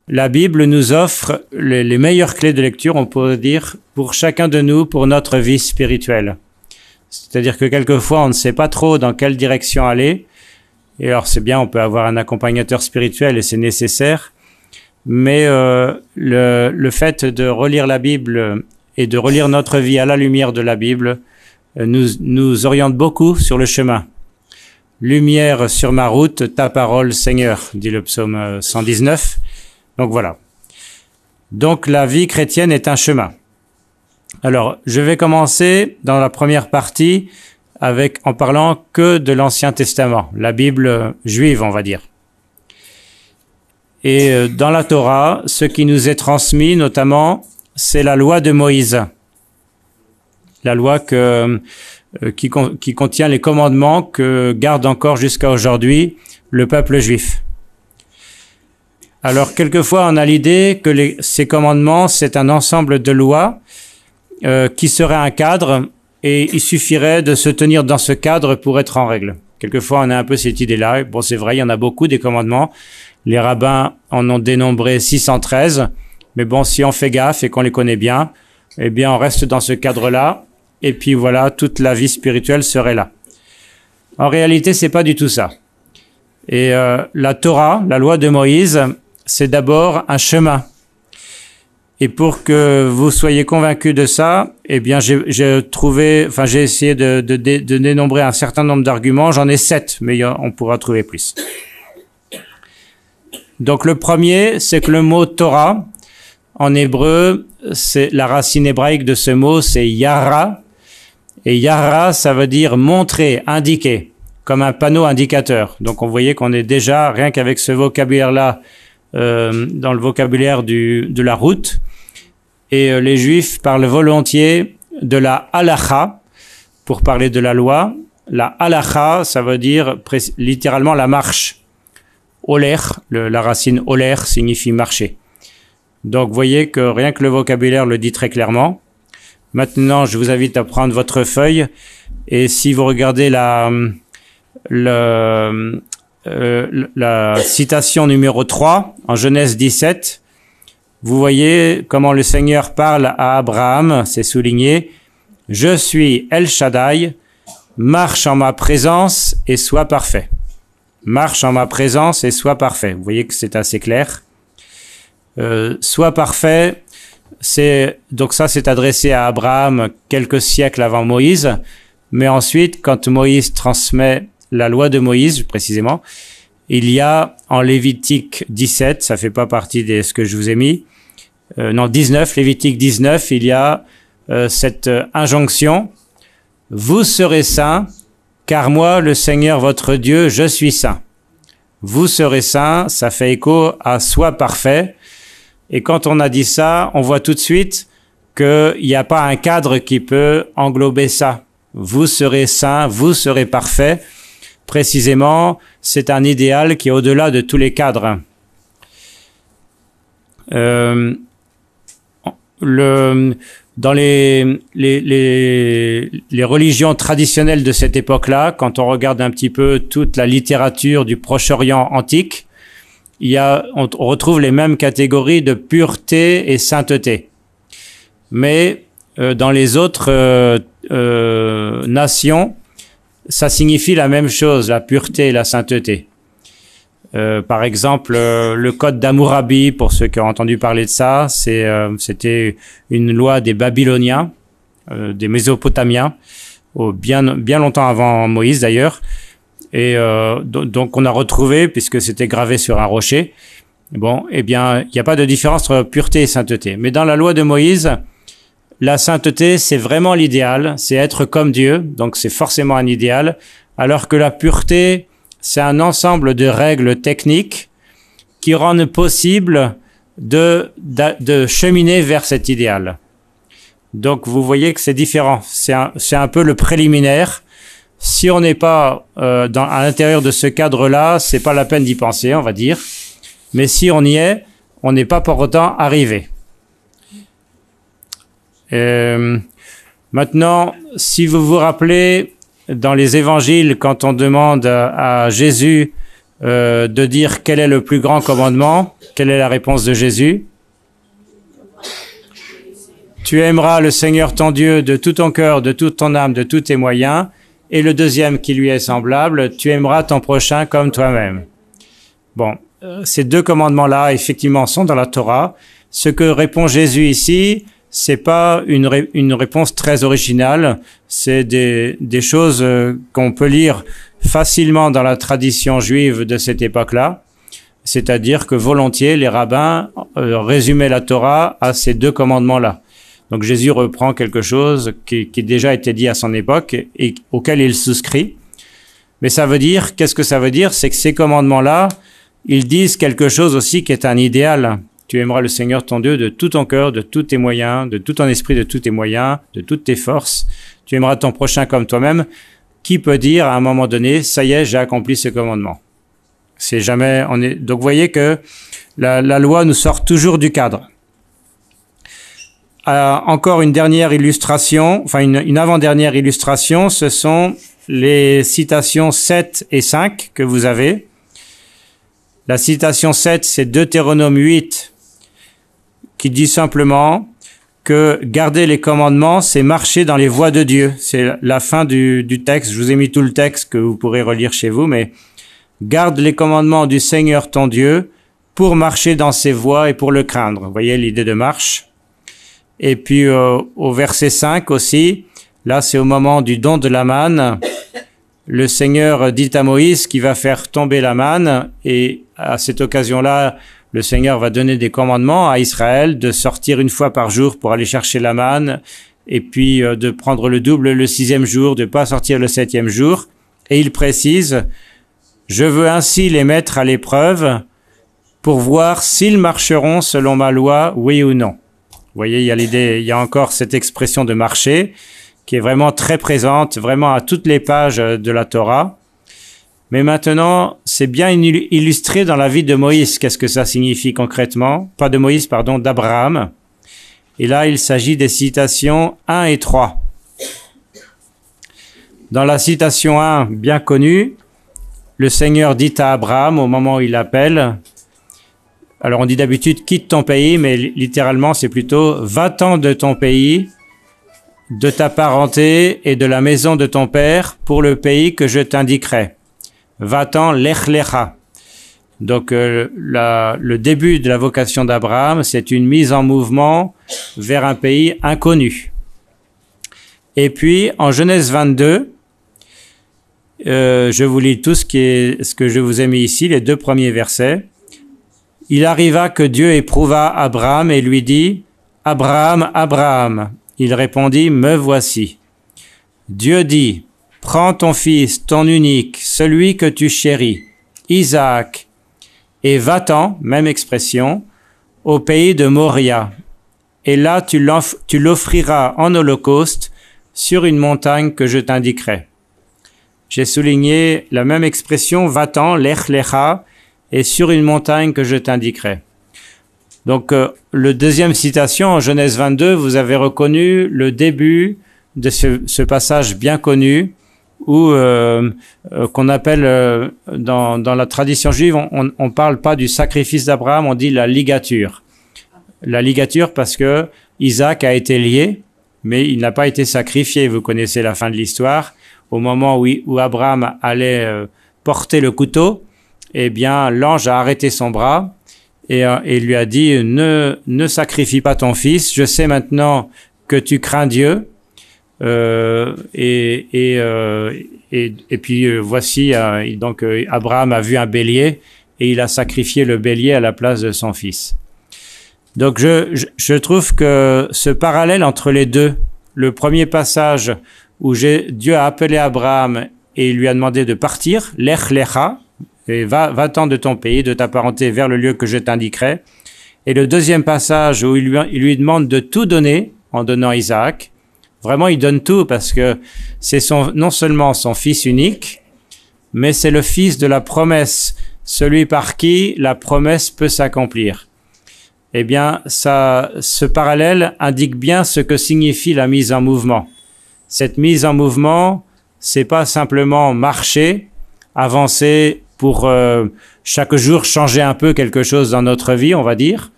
La Bible nous offre les meilleures clés de lecture, on pourrait dire, pour chacun de nous, pour notre vie spirituelle. C'est-à-dire que quelquefois, on ne sait pas trop dans quelle direction aller. Et alors, c'est bien, on peut avoir un accompagnateur spirituel et c'est nécessaire. Mais le fait de relire la Bible et de relire notre vie à la lumière de la Bible nous oriente beaucoup sur le chemin. Lumière sur ma route, ta parole, Seigneur, dit le psaume 119. Donc voilà. Donc la vie chrétienne est un chemin. Alors, je vais commencer dans la première partie en parlant que de l'Ancien Testament, la Bible juive, on va dire. Et dans la Torah, ce qui nous est transmis, notamment, c'est la loi de Moïse. La loi qui contient les commandements que garde encore jusqu'à aujourd'hui le peuple juif. Alors, quelquefois, on a l'idée que ces commandements, c'est un ensemble de lois qui serait un cadre et il suffirait de se tenir dans ce cadre pour être en règle. Quelquefois, on a un peu cette idée-là. Bon, c'est vrai, il y en a beaucoup des commandements. Les rabbins en ont dénombré 613. Mais bon, si on fait gaffe et qu'on les connaît bien, eh bien, on reste dans ce cadre-là. Et puis voilà, toute la vie spirituelle serait là. En réalité, c'est pas du tout ça. Et la Torah, la loi de Moïse, c'est d'abord un chemin. Et pour que vous soyez convaincus de ça, eh bien, j'ai essayé de dénombrer un certain nombre d'arguments. J'en ai 7, mais on pourra trouver plus. Donc, le premier, c'est que le mot Torah, en hébreu, c'est la racine hébraïque de ce mot, c'est yara. Et yara, ça veut dire montrer, indiquer, comme un panneau indicateur. Donc, on voyait qu'on est déjà, rien qu'avec ce vocabulaire-là, dans le vocabulaire de la route. Et les Juifs parlent volontiers de la halacha pour parler de la loi. La halacha, ça veut dire littéralement la marche. Oler, la racine oler signifie marcher. Donc, vous voyez que rien que le vocabulaire le dit très clairement. Maintenant, je vous invite à prendre votre feuille et si vous regardez la citation numéro 3 en Genèse 17, vous voyez comment le Seigneur parle à Abraham, c'est souligné. Je suis El Shaddai, marche en ma présence et sois parfait. Marche en ma présence et sois parfait. Vous voyez que c'est assez clair. Sois parfait, donc ça c'est adressé à Abraham quelques siècles avant Moïse, mais ensuite quand Moïse transmet la loi de Moïse précisément, il y a en Lévitique 17, ça fait pas partie de ce que je vous ai mis, 19, Lévitique 19, il y a cette injonction, vous serez saints, car moi, le Seigneur votre Dieu, je suis saint. Vous serez saints, ça fait écho à sois parfait. Et quand on a dit ça, on voit tout de suite qu'il n'y a pas un cadre qui peut englober ça. Vous serez saints, vous serez parfait. Précisément, c'est un idéal qui est au-delà de tous les cadres. Dans les religions traditionnelles de cette époque-là, quand on regarde un petit peu toute la littérature du Proche-Orient antique, on retrouve les mêmes catégories de pureté et sainteté. Mais dans les autres nations, ça signifie la même chose, la pureté et la sainteté. Par exemple, le code d'Hammurabi, pour ceux qui ont entendu parler de ça, c'était une loi des Babyloniens, des Mésopotamiens, bien longtemps avant Moïse d'ailleurs. Et donc on a retrouvé, puisque c'était gravé sur un rocher, bon, eh bien, il n'y a pas de différence entre pureté et sainteté. Mais dans la loi de Moïse, la sainteté, c'est vraiment l'idéal, c'est être comme Dieu, donc c'est forcément un idéal, alors que la pureté, c'est un ensemble de règles techniques qui rendent possible de cheminer vers cet idéal. Donc vous voyez que c'est différent, c'est un peu le préliminaire. Si on n'est pas à l'intérieur de ce cadre-là, c'est pas la peine d'y penser, on va dire. Mais si on y est, on n'est pas pour autant arrivé. Maintenant, si vous vous rappelez, dans les évangiles, quand on demande à Jésus de dire quel est le plus grand commandement. Quelle est la réponse de Jésus? Tu aimeras le Seigneur ton Dieu de tout ton cœur, de toute ton âme, de tous tes moyens. Et le deuxième qui lui est semblable, tu aimeras ton prochain comme toi-même. Bon, ces deux commandements-là, effectivement, sont dans la Torah. Ce que répond Jésus ici, c'est pas une réponse très originale. C'est des choses qu'on peut lire facilement dans la tradition juive de cette époque-là. C'est-à-dire que volontiers, les rabbins résumaient la Torah à ces deux commandements-là. Donc Jésus reprend quelque chose qui déjà été dit à son époque et auquel il souscrit. Mais ça veut dire, qu'est-ce que ça veut dire? C'est que ces commandements-là, ils disent quelque chose aussi qui est un idéal. Tu aimeras le Seigneur ton Dieu de tout ton cœur, de tous tes moyens, de tout ton esprit, de tous tes moyens, de toutes tes forces. Tu aimeras ton prochain comme toi-même. Qui peut dire à un moment donné, ça y est, j'ai accompli ce commandement? C'est jamais, donc vous voyez que la loi nous sort toujours du cadre. Encore une dernière illustration, enfin une avant-dernière illustration, ce sont les citations 7 et 5 que vous avez. La citation 7, c'est Deutéronome 8, qui dit simplement que garder les commandements, c'est marcher dans les voies de Dieu. C'est la fin du texte. Je vous ai mis tout le texte que vous pourrez relire chez vous, mais garde les commandements du Seigneur ton Dieu pour marcher dans ses voies et pour le craindre. Vous voyez l'idée de marche. Et puis au verset 5 aussi, là c'est au moment du don de la manne, le Seigneur dit à Moïse qu'il va faire tomber la manne et à cette occasion-là, le Seigneur va donner des commandements à Israël de sortir une fois par jour pour aller chercher la manne et puis de prendre le double le 6e jour, de pas sortir le 7e jour. Et il précise, je veux ainsi les mettre à l'épreuve pour voir s'ils marcheront selon ma loi, oui ou non. Vous voyez, il y a encore cette expression de marcher qui est vraiment très présente, vraiment à toutes les pages de la Torah. Mais maintenant, c'est bien illustré dans la vie de Moïse. Qu'est-ce que ça signifie concrètement? Pas de Moïse, pardon, d'Abraham. Et là, il s'agit des citations 1 et 3. Dans la citation 1, bien connue, le Seigneur dit à Abraham, au moment où il l'appelle, alors on dit d'habitude quitte ton pays, mais littéralement c'est plutôt va-t'en de ton pays, de ta parenté et de la maison de ton père pour le pays que je t'indiquerai. Va-t'en lech lecha. Donc le début de la vocation d'Abraham, c'est une mise en mouvement vers un pays inconnu. Et puis en Genèse 22, je vous lis tout ce que je vous ai mis ici, les 2 premiers versets. Il arriva que Dieu éprouva Abraham et lui dit, « Abraham, Abraham !» Il répondit, « Me voici. » Dieu dit, « Prends ton fils, ton unique, celui que tu chéris, Isaac, et va-t'en, même expression, au pays de Moria. Et là tu l'offriras en holocauste sur une montagne que je t'indiquerai. » J'ai souligné la même expression, va-t'en, lech lecha, et sur une montagne que je t'indiquerai. Donc, le deuxième citation, en Genèse 22, vous avez reconnu le début de ce passage bien connu où qu'on appelle, dans la tradition juive, on parle pas du sacrifice d'Abraham, on dit la ligature. La ligature parce que Isaac a été lié, mais il n'a pas été sacrifié. Vous connaissez la fin de l'histoire. Au moment où Abraham allait porter le couteau, eh bien, l'ange a arrêté son bras et lui a dit, ne sacrifie pas ton fils. Je sais maintenant que tu crains Dieu. Et puis voici, donc Abraham a vu un bélier et il a sacrifié le bélier à la place de son fils. Donc je trouve que ce parallèle entre les deux, le premier passage où Dieu a appelé Abraham et il lui a demandé de partir, lech lecha, et va-t'en de ton pays, de ta parenté vers le lieu que je t'indiquerai. Et le deuxième passage où il lui demande de tout donner en donnant Isaac. Vraiment, il donne tout parce que c'est non seulement son fils unique, mais c'est le fils de la promesse, celui par qui la promesse peut s'accomplir. Eh bien, ce parallèle indique bien ce que signifie la mise en mouvement. Cette mise en mouvement, c'est pas simplement marcher, avancer pour chaque jour changer un peu quelque chose dans notre vie, on va dire,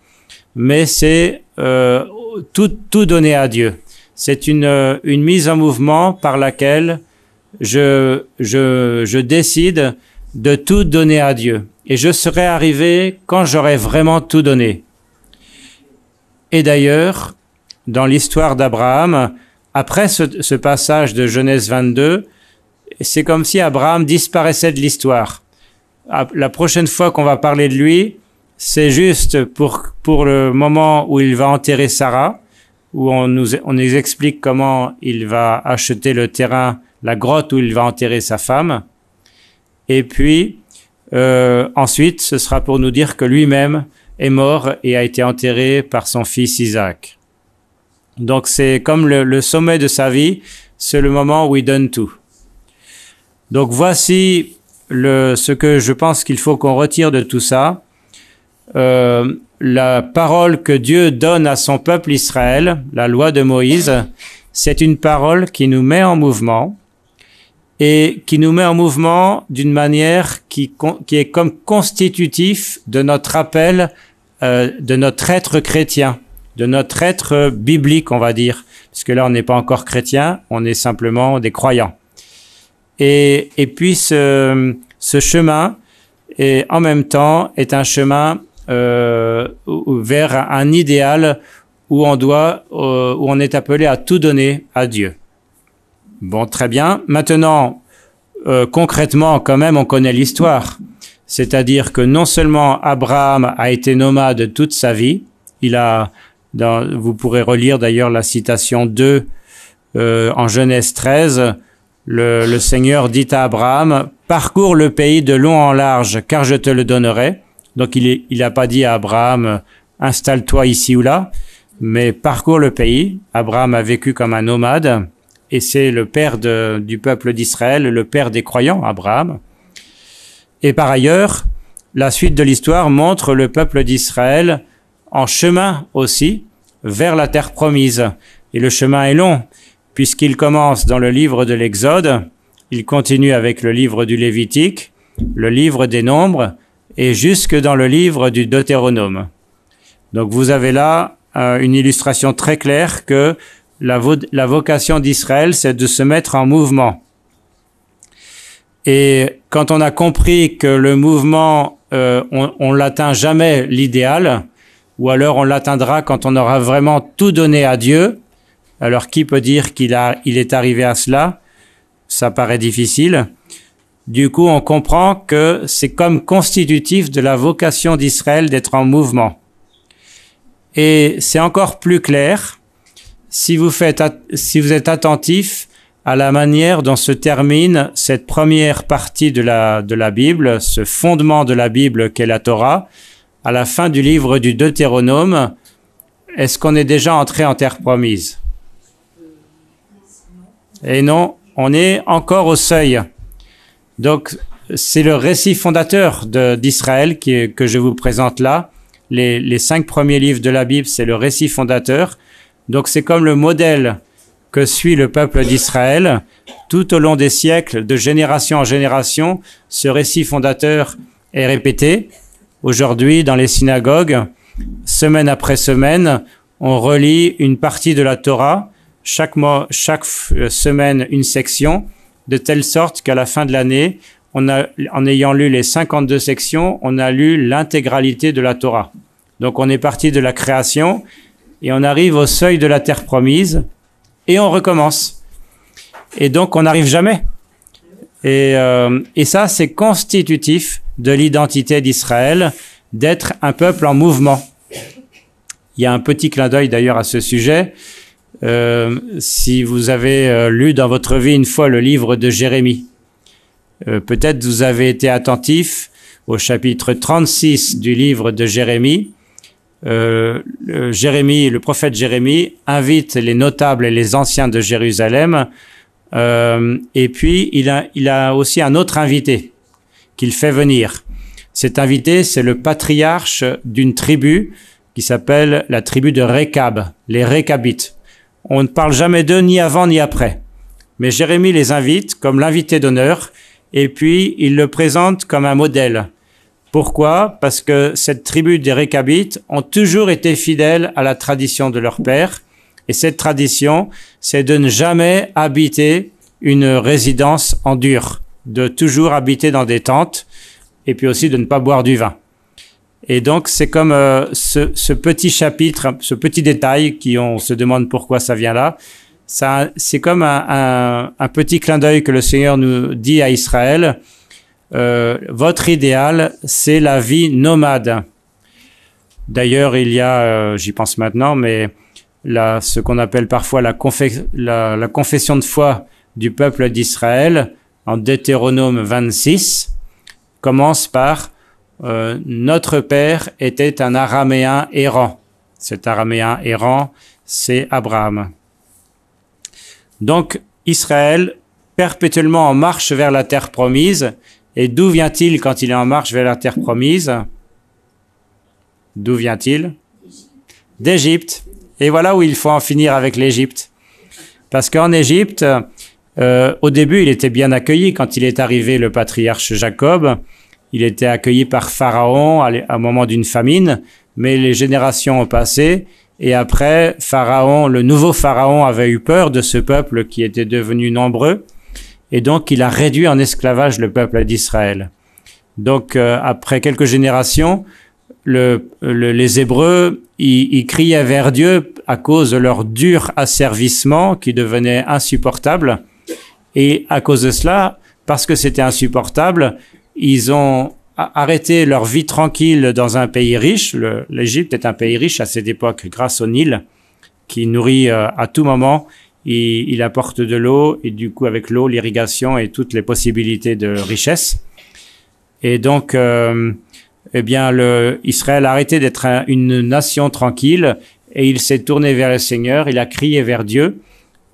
mais c'est tout donner à Dieu. C'est une mise en mouvement par laquelle je décide de tout donner à Dieu. Et je serai arrivé quand j'aurai vraiment tout donné. Et d'ailleurs, dans l'histoire d'Abraham, après ce passage de Genèse 22, c'est comme si Abraham disparaissait de l'histoire. La prochaine fois qu'on va parler de lui, c'est juste pour le moment où il va enterrer Sarah, où on nous explique comment il va acheter le terrain, la grotte où il va enterrer sa femme. Et puis, ensuite, ce sera pour nous dire que lui-même est mort et a été enterré par son fils Isaac. Donc, c'est comme le sommet de sa vie, c'est le moment où il donne tout. Donc, voici ce que je pense qu'il faut qu'on retire de tout ça. La parole que Dieu donne à son peuple Israël, la loi de Moïse, c'est une parole qui nous met en mouvement et qui nous met en mouvement d'une manière qui est comme constitutif de notre appel, de notre être chrétien, de notre être biblique, on va dire, parce que là on n'est pas encore chrétien, on est simplement des croyants. Et puis ce chemin et en même temps est un chemin vers un idéal où on est appelé à tout donner à Dieu. Bon, très bien. Maintenant, concrètement, quand même, on connaît l'histoire. C'est-à-dire que non seulement Abraham a été nomade toute sa vie, vous pourrez relire d'ailleurs la citation 2 en Genèse 13, le Seigneur dit à Abraham, « Parcours le pays de long en large, car je te le donnerai. » Donc il n'a pas dit à Abraham, « Installe-toi ici ou là », mais « Parcours le pays ». Abraham a vécu comme un nomade, et c'est le père du peuple d'Israël, le père des croyants, Abraham. Et par ailleurs, la suite de l'histoire montre le peuple d'Israël en chemin aussi vers la terre promise. Et le chemin est long, puisqu'il commence dans le livre de l'Exode, il continue avec le livre du Lévitique, le livre des Nombres, et jusque dans le livre du Deutéronome. Donc vous avez là une illustration très claire que la vocation d'Israël, c'est de se mettre en mouvement. Et quand on a compris que le mouvement, on l'atteint jamais l'idéal, ou alors on l'atteindra quand on aura vraiment tout donné à Dieu, alors qui peut dire qu'il est arrivé à cela? Ça paraît difficile. Du coup, on comprend que c'est comme constitutif de la vocation d'Israël d'être en mouvement. Et c'est encore plus clair si vous êtes attentif à la manière dont se termine cette première partie de la Bible, ce fondement de la Bible qu'est la Torah, à la fin du livre du Deutéronome. Est-ce qu'on est déjà entré en terre promise? Et non, on est encore au seuil. Donc, c'est le récit fondateur d'Israël que je vous présente là. Les 5 premiers livres de la Bible, c'est le récit fondateur. Donc, c'est comme le modèle que suit le peuple d'Israël. Tout au long des siècles, de génération en génération, ce récit fondateur est répété. Aujourd'hui, dans les synagogues, semaine après semaine, on relit une partie de la Torah, chaque semaine une section, de telle sorte qu'à la fin de l'année, en ayant lu les 52 sections, on a lu l'intégralité de la Torah. Donc on est parti de la création et on arrive au seuil de la terre promise et on recommence. Et donc on n'arrive jamais. Et ça, c'est constitutif de l'identité d'Israël, d'être un peuple en mouvement. Il y a un petit clin d'œil d'ailleurs à ce sujet. Si vous avez lu dans votre vie une fois le livre de Jérémie, peut-être vous avez été attentif au chapitre 36 du livre de Jérémie. Le prophète Jérémie invite les notables et les anciens de Jérusalem, et puis il a aussi un autre invité qu'il fait venir. Cet invité, c'est le patriarche d'une tribu qui s'appelle la tribu de Récab, les Récabites. On ne parle jamais d'eux ni avant ni après. Mais Jérémie les invite comme l'invité d'honneur et puis il le présente comme un modèle. Pourquoi? Parce que cette tribu des Réchabites ont toujours été fidèles à la tradition de leur père, et cette tradition, c'est de ne jamais habiter une résidence en dur, de toujours habiter dans des tentes, et puis aussi de ne pas boire du vin. Et donc, c'est comme ce petit chapitre, ce petit détail on se demande pourquoi ça vient là. C'est comme un petit clin d'œil que le Seigneur nous dit à Israël. Votre idéal, c'est la vie nomade. D'ailleurs, il y a, j'y pense maintenant, mais ce qu'on appelle parfois la confession de foi du peuple d'Israël, en Deutéronome 26, commence par notre père était un araméen errant. Cet araméen errant, c'est Abraham. Donc, Israël, perpétuellement en marche vers la terre promise. Et d'où vient-il quand il est en marche vers la terre promise? D'où vient-il? D'Égypte. Et voilà où il faut en finir avec l'Égypte. Parce qu'en Égypte, au début, il était bien accueilli. Quand il est arrivé, le patriarche Jacob, il était accueilli par Pharaon à un moment d'une famine, mais les générations ont passé, et après, le nouveau Pharaon avait eu peur de ce peuple qui était devenu nombreux, et donc il a réduit en esclavage le peuple d'Israël. Donc, après quelques générations, les Hébreux, ils criaient vers Dieu à cause de leur dur asservissement qui devenait insupportable, et à cause de cela, parce que c'était insupportable, ils ont arrêté leur vie tranquille dans un pays riche. L'Égypte est un pays riche à cette époque grâce au Nil, qui nourrit à tout moment. Il apporte de l'eau et du coup avec l'eau, l'irrigation et toutes les possibilités de richesse. Et donc, Israël a arrêté d'être une nation tranquille et il s'est tourné vers le Seigneur. Il a crié vers Dieu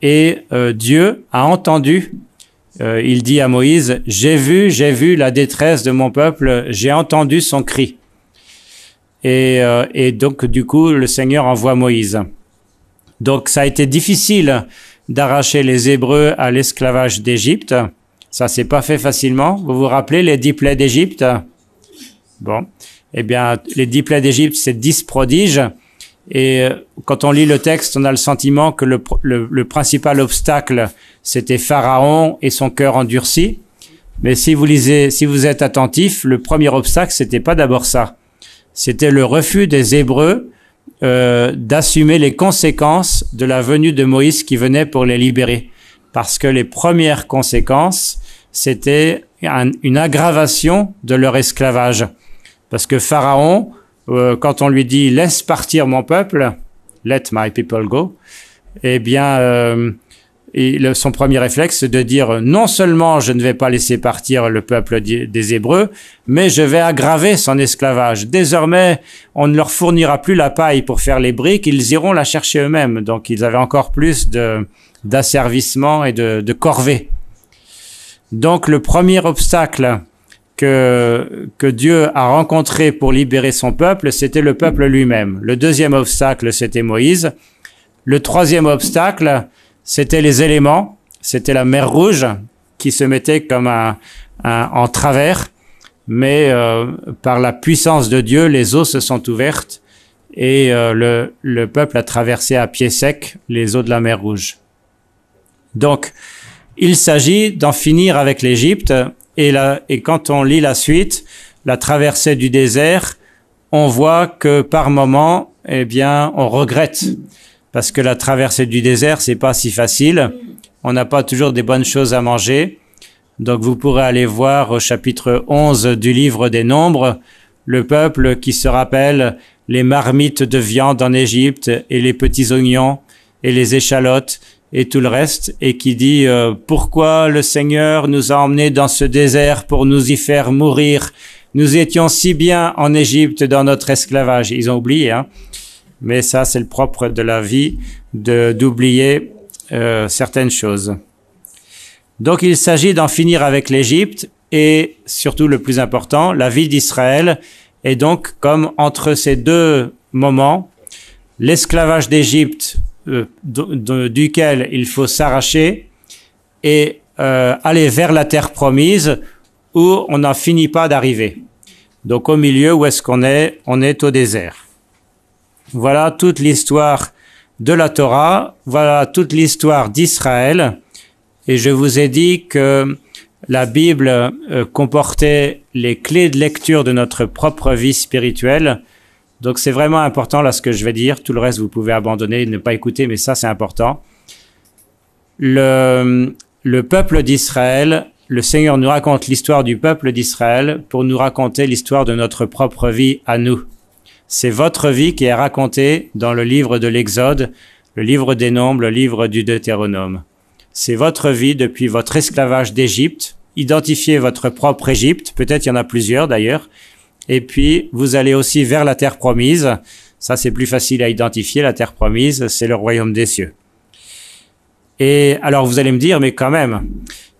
et Dieu a entendu. Il dit à Moïse, j'ai vu la détresse de mon peuple, j'ai entendu son cri. Et donc, du coup, le Seigneur envoie Moïse. Donc, ça a été difficile d'arracher les Hébreux à l'esclavage d'Égypte. Ça s'est pas fait facilement. Vous vous rappelez les 10 plaies d'Égypte? Bon. Eh bien, les 10 plaies d'Égypte, c'est 10 prodiges. Et quand on lit le texte, on a le sentiment que le principal obstacle, c'était Pharaon et son cœur endurci. Mais si vous êtes attentif, le premier obstacle, c'était pas d'abord ça. C'était le refus des Hébreux d'assumer les conséquences de la venue de Moïse qui venait pour les libérer. Parce que les premières conséquences, c'était une aggravation de leur esclavage. Parce que Pharaon, quand on lui dit « laisse partir mon peuple »,« let my people go », eh bien, son premier réflexe, c'est de dire « non seulement je ne vais pas laisser partir le peuple des Hébreux, mais je vais aggraver son esclavage. Désormais, on ne leur fournira plus la paille pour faire les briques, ils iront la chercher eux-mêmes. » Donc, ils avaient encore plus d'asservissement et de corvée. Donc, le premier obstacle que Dieu a rencontré pour libérer son peuple, c'était le peuple lui-même. Le deuxième obstacle, c'était Moïse. Le troisième obstacle, c'était les éléments. C'était la mer Rouge qui se mettait comme en travers. Mais par la puissance de Dieu, les eaux se sont ouvertes et le peuple a traversé à pied sec les eaux de la mer Rouge. Donc, il s'agit d'en finir avec l'Égypte. Et quand on lit la suite, la traversée du désert, on voit que par moment, eh bien, on regrette. Parce que la traversée du désert, c'est pas si facile. On n'a pas toujours des bonnes choses à manger. Donc, vous pourrez aller voir au chapitre 11 du livre des Nombres, le peuple qui se rappelle les marmites de viande en Égypte et les petits oignons et les échalotes et tout le reste, et qui dit pourquoi le Seigneur nous a emmenés dans ce désert pour nous y faire mourir? Nous étions si bien en Égypte dans notre esclavage. Ils ont oublié, hein. Mais ça, c'est le propre de la vie, d'oublier certaines choses. Donc, il s'agit d'en finir avec l'Égypte et, surtout le plus important, la vie d'Israël. Et donc, comme entre ces deux moments, l'esclavage d'Égypte duquel il faut s'arracher et aller vers la terre promise où on n'en finit pas d'arriver. Donc au milieu, où est-ce qu'on est? On est au désert. Voilà toute l'histoire de la Torah, voilà toute l'histoire d'Israël. Et je vous ai dit que la Bible comportait les clés de lecture de notre propre vie spirituelle. Donc c'est vraiment important là ce que je vais dire. Tout le reste, vous pouvez abandonner et ne pas écouter, mais ça c'est important. Le peuple d'Israël, le Seigneur nous raconte l'histoire du peuple d'Israël pour nous raconter l'histoire de notre propre vie à nous. C'est votre vie qui est racontée dans le livre de l'Exode, le livre des Nombres, le livre du Deutéronome. C'est votre vie depuis votre esclavage d'Égypte. Identifiez votre propre Égypte, peut-être il y en a plusieurs d'ailleurs. Et puis, vous allez aussi vers la terre promise. Ça, c'est plus facile à identifier, la terre promise, c'est le royaume des cieux. Et alors, vous allez me dire, mais quand même,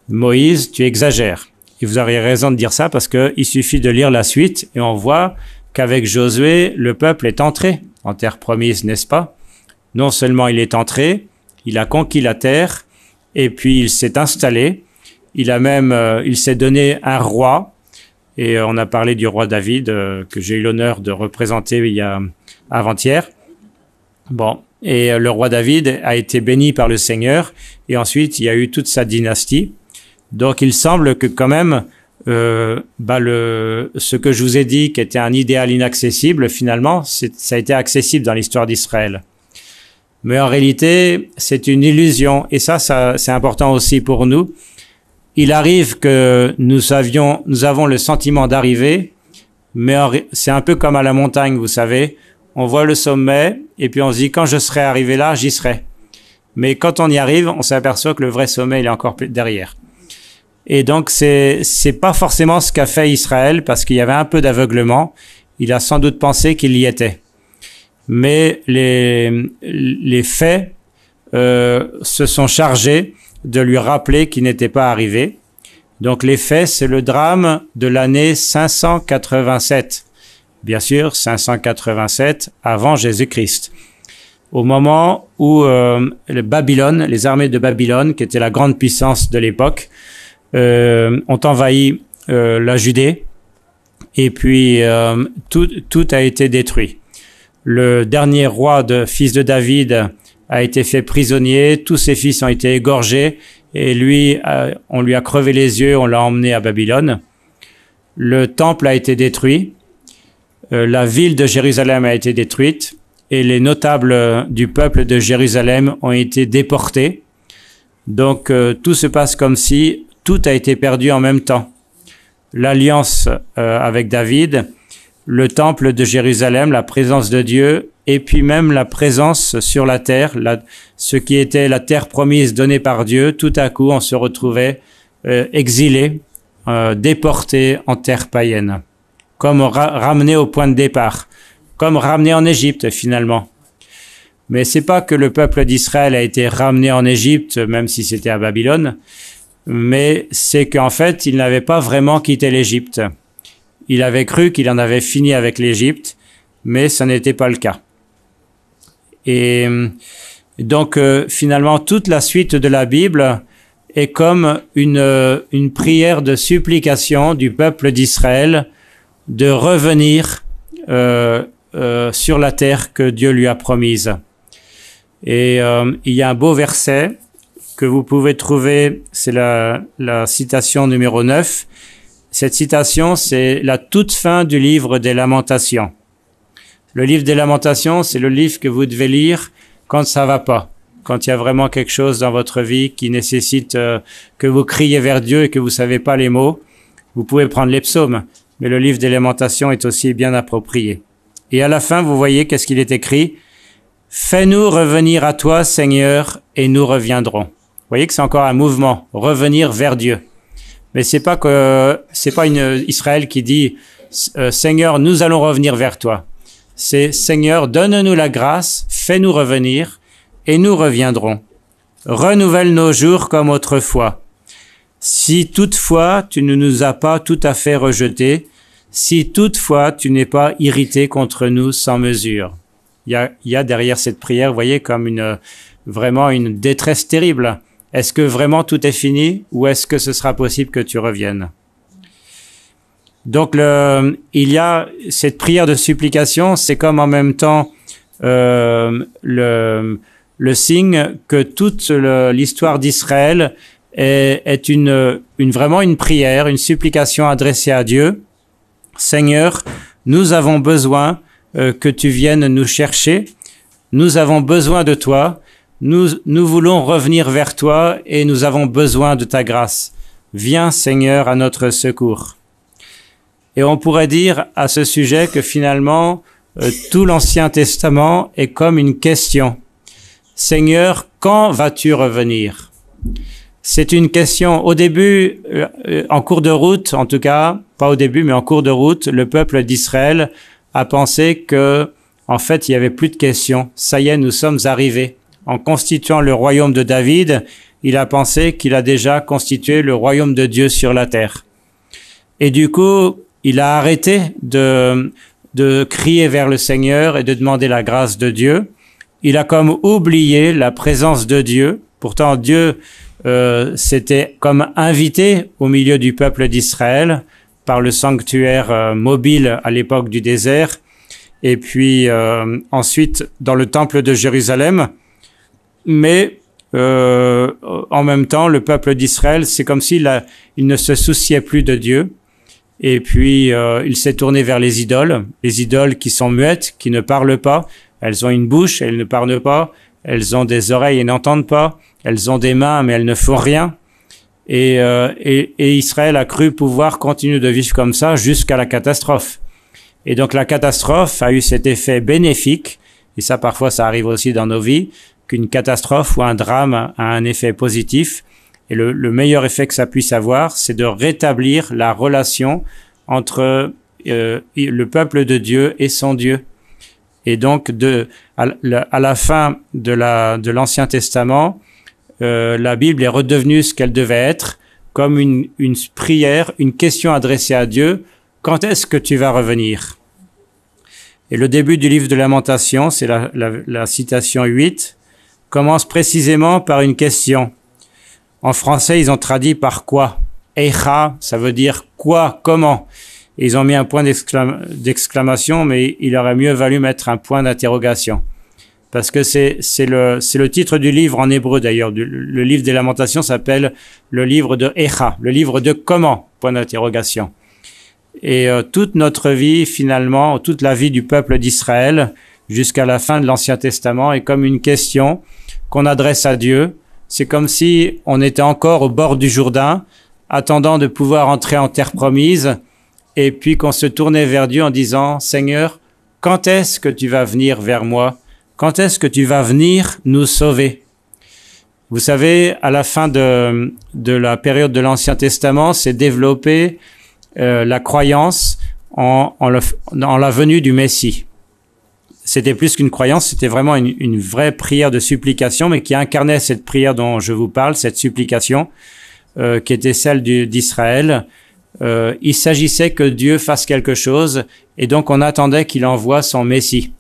Moïse, tu exagères. Et vous auriez raison de dire ça parce que il suffit de lire la suite et on voit qu'avec Josué, le peuple est entré en terre promise, n'est-ce pas? Non seulement il est entré, il a conquis la terre et puis il s'est installé. Il s'est donné un roi. Et on a parlé du roi David que j'ai eu l'honneur de représenter avant-hier. Bon, et le roi David a été béni par le Seigneur et ensuite il y a eu toute sa dynastie. Donc il semble que quand même ce que je vous ai dit qui était un idéal inaccessible finalement ça a été accessible dans l'histoire d'Israël. Mais en réalité c'est une illusion et ça c'est important aussi pour nous. Il arrive que nous avons le sentiment d'arriver, mais c'est un peu comme à la montagne, vous savez. On voit le sommet, et puis on se dit, quand je serai arrivé là, j'y serai. Mais quand on y arrive, on s'aperçoit que le vrai sommet, il est encore derrière. Et donc, c'est pas forcément ce qu'a fait Israël, parce qu'il y avait un peu d'aveuglement. Il a sans doute pensé qu'il y était. Mais les faits se sont chargés de lui rappeler qu'il n'était pas arrivé. Donc les faits, c'est le drame de l'année 587. Bien sûr, 587 avant Jésus-Christ. Au moment où les armées de Babylone, qui était la grande puissance de l'époque, ont envahi la Judée, et puis tout a été détruit. Le dernier roi fils de David a été fait prisonnier, tous ses fils ont été égorgés et lui, on lui a crevé les yeux, on l'a emmené à Babylone. Le temple a été détruit, la ville de Jérusalem a été détruite et les notables du peuple de Jérusalem ont été déportés. Donc tout se passe comme si tout a été perdu en même temps. L'alliance avec David, le temple de Jérusalem, la présence de Dieu, et puis même la présence sur la terre, ce qui était la terre promise donnée par Dieu, tout à coup on se retrouvait exilé, déporté en terre païenne, comme ramené au point de départ, comme ramené en Égypte finalement. Mais c'est pas que le peuple d'Israël a été ramené en Égypte, même si c'était à Babylone, mais c'est qu'en fait il n'avait pas vraiment quitté l'Égypte. Il avait cru qu'il en avait fini avec l'Égypte, mais ça n'était pas le cas. Et donc finalement toute la suite de la Bible est comme une prière de supplication du peuple d'Israël de revenir sur la terre que Dieu lui a promise. Et il y a un beau verset que vous pouvez trouver, c'est la citation numéro 9. Cette citation, c'est la toute fin du livre des Lamentations. Le livre des Lamentations, c'est le livre que vous devez lire quand ça va pas, quand il y a vraiment quelque chose dans votre vie qui nécessite que vous criez vers Dieu et que vous savez pas les mots. Vous pouvez prendre les psaumes, mais le livre des Lamentations est aussi bien approprié. Et à la fin, vous voyez qu'est-ce qu'il est écrit? Fais-nous revenir à toi, Seigneur, et nous reviendrons. Vous voyez que c'est encore un mouvement, revenir vers Dieu. Mais c'est pas Israël qui dit Seigneur, nous allons revenir vers toi. C'est Seigneur, donne-nous la grâce, fais-nous revenir et nous reviendrons. Renouvelle nos jours comme autrefois. Si toutefois tu ne nous as pas tout à fait rejetés, si toutefois tu n'es pas irrité contre nous sans mesure. Il y a derrière cette prière, vous voyez, comme vraiment une détresse terrible. Est-ce que vraiment tout est fini ou est-ce que ce sera possible que tu reviennes? Donc il y a cette prière de supplication, c'est comme en même temps le signe que toute l'histoire d'Israël est vraiment une prière, une supplication adressée à Dieu. Seigneur, nous avons besoin que tu viennes nous chercher. Nous avons besoin de toi. Nous voulons revenir vers toi et nous avons besoin de ta grâce. Viens, Seigneur, à notre secours. Et on pourrait dire à ce sujet que finalement, tout l'Ancien Testament est comme une question. Seigneur, quand vas-tu revenir? C'est une question. Au début, en cours de route, en tout cas, pas au début, mais en cours de route, le peuple d'Israël a pensé que, en fait, il y avait plus de questions. Ça y est, nous sommes arrivés. En constituant le royaume de David, il a pensé qu'il a déjà constitué le royaume de Dieu sur la terre. Et du coup, il a arrêté de crier vers le Seigneur et de demander la grâce de Dieu. Il a comme oublié la présence de Dieu. Pourtant, Dieu s'était comme invité au milieu du peuple d'Israël par le sanctuaire mobile à l'époque du désert. Et puis ensuite dans le temple de Jérusalem. Mais en même temps, le peuple d'Israël, c'est comme s'il ne se souciait plus de Dieu. Et puis, il s'est tourné vers les idoles qui sont muettes, qui ne parlent pas. Elles ont une bouche, elles ne parlent pas. Elles ont des oreilles et n'entendent pas. Elles ont des mains, mais elles ne font rien. Et Israël a cru pouvoir continuer de vivre comme ça jusqu'à la catastrophe. Et donc, la catastrophe a eu cet effet bénéfique. Et ça, parfois, ça arrive aussi dans nos vies, qu'une catastrophe ou un drame a un effet positif. Et le meilleur effet que ça puisse avoir, c'est de rétablir la relation entre le peuple de Dieu et son Dieu. Et donc, à la fin de l'Ancien Testament, la Bible est redevenue ce qu'elle devait être, comme une prière, une question adressée à Dieu. Quand est-ce que tu vas revenir? Et le début du livre de Lamentations, c'est la citation 8, commence précisément par une question. En français, ils ont traduit par quoi? Eicha, ça veut dire quoi, comment. Et ils ont mis un point d'exclamation, mais il aurait mieux valu mettre un point d'interrogation. Parce que c'est le titre du livre en hébreu d'ailleurs. Le livre des Lamentations s'appelle le livre de Eicha, le livre de comment, point d'interrogation. Et toute notre vie, finalement, toute la vie du peuple d'Israël, jusqu'à la fin de l'Ancien Testament, est comme une question qu'on adresse à Dieu. C'est comme si on était encore au bord du Jourdain, attendant de pouvoir entrer en terre promise, et puis qu'on se tournait vers Dieu en disant « Seigneur, quand est-ce que tu vas venir vers moi? Quand est-ce que tu vas venir nous sauver ?» Vous savez, à la fin de la période de l'Ancien Testament, s'est développée la croyance en la venue du Messie. C'était plus qu'une croyance, c'était vraiment une vraie prière de supplication, mais qui incarnait cette prière dont je vous parle, cette supplication, qui était celle d'Israël. Il s'agissait que Dieu fasse quelque chose, et donc on attendait qu'il envoie son Messie.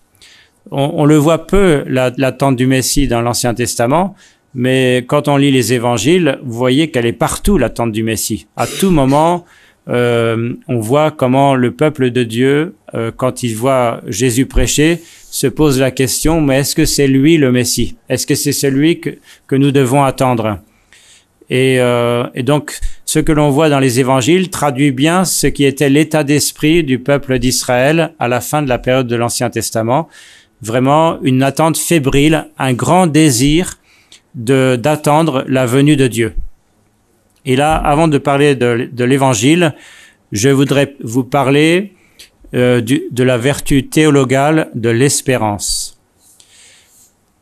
On le voit peu, l'attente du Messie dans l'Ancien Testament, mais quand on lit les évangiles, vous voyez qu'elle est partout, l'attente du Messie. À tout moment, on voit comment le peuple de Dieu, quand il voit Jésus prêcher, se pose la question, mais est-ce que c'est lui le Messie? Est-ce que c'est celui que nous devons attendre? Et donc, ce que l'on voit dans les évangiles traduit bien ce qui était l'état d'esprit du peuple d'Israël à la fin de la période de l'Ancien Testament. Vraiment une attente fébrile, un grand désir d'attendre la venue de Dieu. Et là, avant de parler de l'évangile, je voudrais vous parler de la vertu théologale de l'espérance.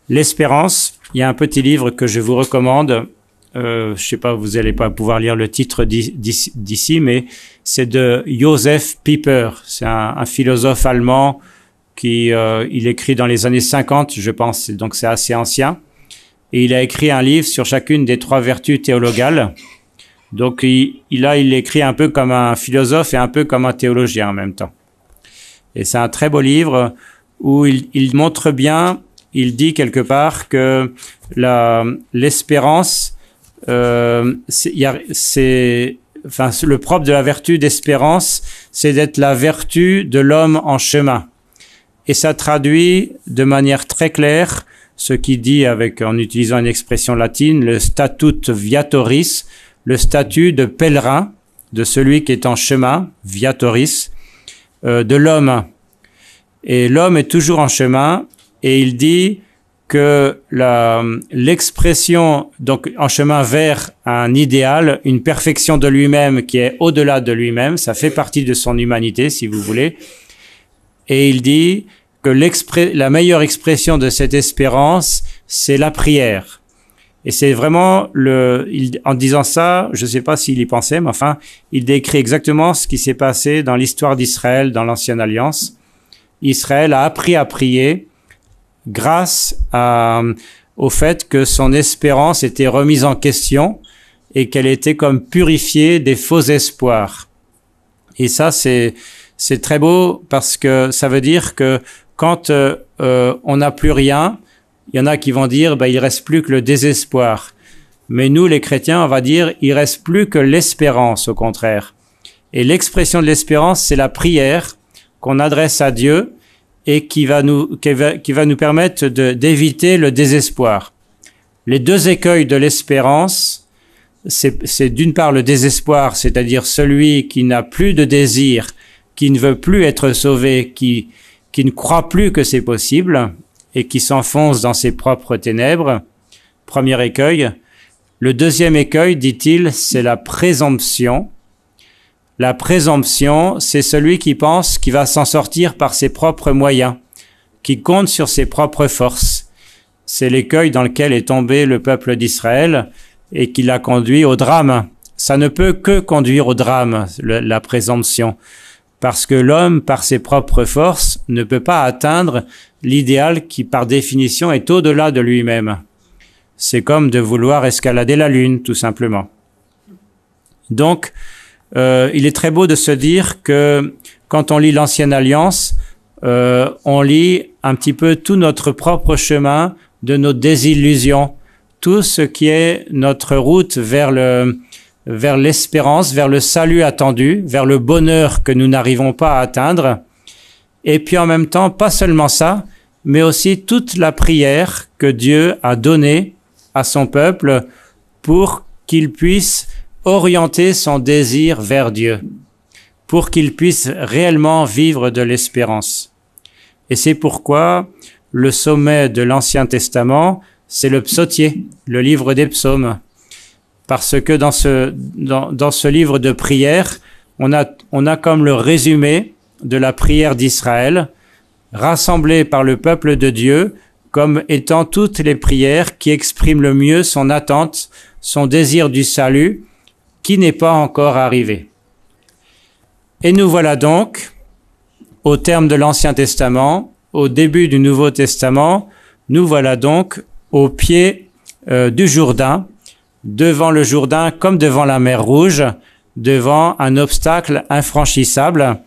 L'espérance, il y a un petit livre que je vous recommande. Je sais pas, vous allez pas pouvoir lire le titre d'ici, mais c'est de Josef Pieper. C'est un philosophe allemand qui il écrit dans les années 50, je pense, donc c'est assez ancien. Et il a écrit un livre sur chacune des 3 vertus théologales. Donc il écrit un peu comme un philosophe et un peu comme un théologien en même temps. Et c'est un très beau livre où il montre bien, il dit quelque part que l'espérance le propre de la vertu d'espérance, c'est d'être la vertu de l'homme en chemin. Et ça traduit de manière très claire ce qui dit en utilisant une expression latine, le statut viatoris, le statut de pèlerin, de celui qui est en chemin, viatoris, de l'homme. Et l'homme est toujours en chemin, et il dit que l'expression, donc en chemin vers un idéal, une perfection de lui-même qui est au-delà de lui-même, ça fait partie de son humanité, si vous voulez. Et il dit que la meilleure expression de cette espérance, c'est la prière. Et c'est vraiment en disant ça, je ne sais pas s'il y pensait, mais enfin, il décrit exactement ce qui s'est passé dans l'histoire d'Israël, dans l'Ancienne Alliance. Israël a appris à prier grâce au fait que son espérance était remise en question et qu'elle était comme purifiée des faux espoirs. Et ça, c'est très beau parce que ça veut dire que quand on n'a plus rien, il y en a qui vont dire il reste plus que le désespoir. Mais nous, les chrétiens, on va dire il reste plus que l'espérance, au contraire. Et l'expression de l'espérance, c'est la prière qu'on adresse à Dieu et qui va nous permettre d'éviter le désespoir. Les deux écueils de l'espérance, c'est d'une part le désespoir, c'est-à-dire celui qui n'a plus de désir, qui ne veut plus être sauvé, qui ne croit plus que c'est possible et qui s'enfonce dans ses propres ténèbres. Premier écueil. Le deuxième écueil, dit-il, c'est la présomption. La présomption, c'est celui qui pense qu'il va s'en sortir par ses propres moyens, qui compte sur ses propres forces. C'est l'écueil dans lequel est tombé le peuple d'Israël et qui l'a conduit au drame. Ça ne peut que conduire au drame, la présomption. Parce que l'homme, par ses propres forces, ne peut pas atteindre l'idéal qui, par définition, est au-delà de lui-même. C'est comme de vouloir escalader la lune, tout simplement. Donc, il est très beau de se dire que quand on lit l'Ancienne Alliance, on lit un petit peu tout notre propre chemin de nos désillusions, tout ce qui est notre route vers l'espérance, vers le salut attendu, vers le bonheur que nous n'arrivons pas à atteindre. Et puis en même temps, pas seulement ça, mais aussi toute la prière que Dieu a donnée à son peuple pour qu'il puisse orienter son désir vers Dieu, pour qu'il puisse réellement vivre de l'espérance. Et c'est pourquoi le sommet de l'Ancien Testament, c'est le psautier, le livre des psaumes. Parce que dans ce livre de prière, on a comme le résumé de la prière d'Israël, rassemblée par le peuple de Dieu, comme étant toutes les prières qui expriment le mieux son attente, son désir du salut, qui n'est pas encore arrivé. Et nous voilà donc, au terme de l'Ancien Testament, au début du Nouveau Testament, nous voilà donc au pied du Jourdain, devant le Jourdain comme devant la mer Rouge, devant un obstacle infranchissable,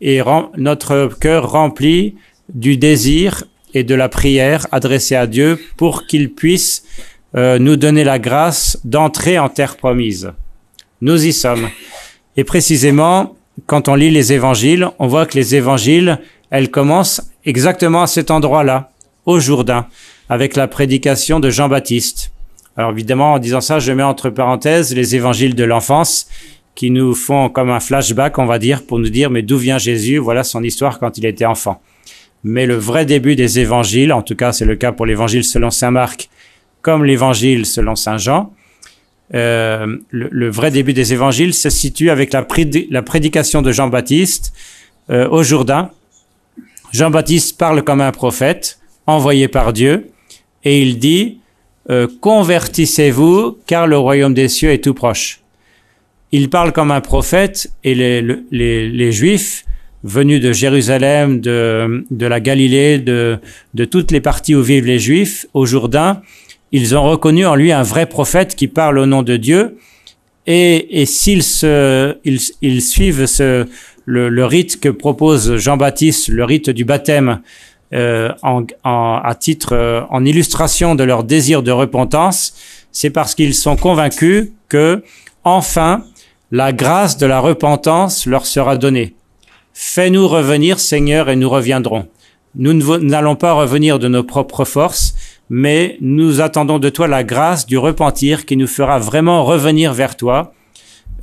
et notre cœur rempli du désir et de la prière adressée à Dieu pour qu'il puisse nous donner la grâce d'entrer en terre promise. Nous y sommes. Et précisément, quand on lit les évangiles, on voit que les évangiles, elles commencent exactement à cet endroit-là, au Jourdain, avec la prédication de Jean-Baptiste. Alors évidemment, en disant ça, je mets entre parenthèses les évangiles de l'enfance qui nous font comme un flashback, on va dire, pour nous dire mais d'où vient Jésus, voilà son histoire quand il était enfant. Mais le vrai début des évangiles, en tout cas c'est le cas pour l'évangile selon saint Marc, comme l'évangile selon saint Jean, le vrai début des évangiles se situe avec la prédication de Jean-Baptiste au Jourdain. Jean-Baptiste parle comme un prophète, envoyé par Dieu, et il dit « Convertissez-vous, car le royaume des cieux est tout proche ». Il parle comme un prophète, et les Juifs, venus de Jérusalem, de la Galilée, de toutes les parties où vivent les Juifs, au Jourdain, ils ont reconnu en lui un vrai prophète qui parle au nom de Dieu, et s'ils suivent le rite que propose Jean-Baptiste, le rite du baptême, en illustration de leur désir de repentance, C'est parce qu'ils sont convaincus que, enfin, la grâce de la repentance leur sera donnée. Fais-nous revenir, Seigneur, et nous reviendrons. Nous n'allons pas revenir de nos propres forces, mais nous attendons de toi la grâce du repentir qui nous fera vraiment revenir vers toi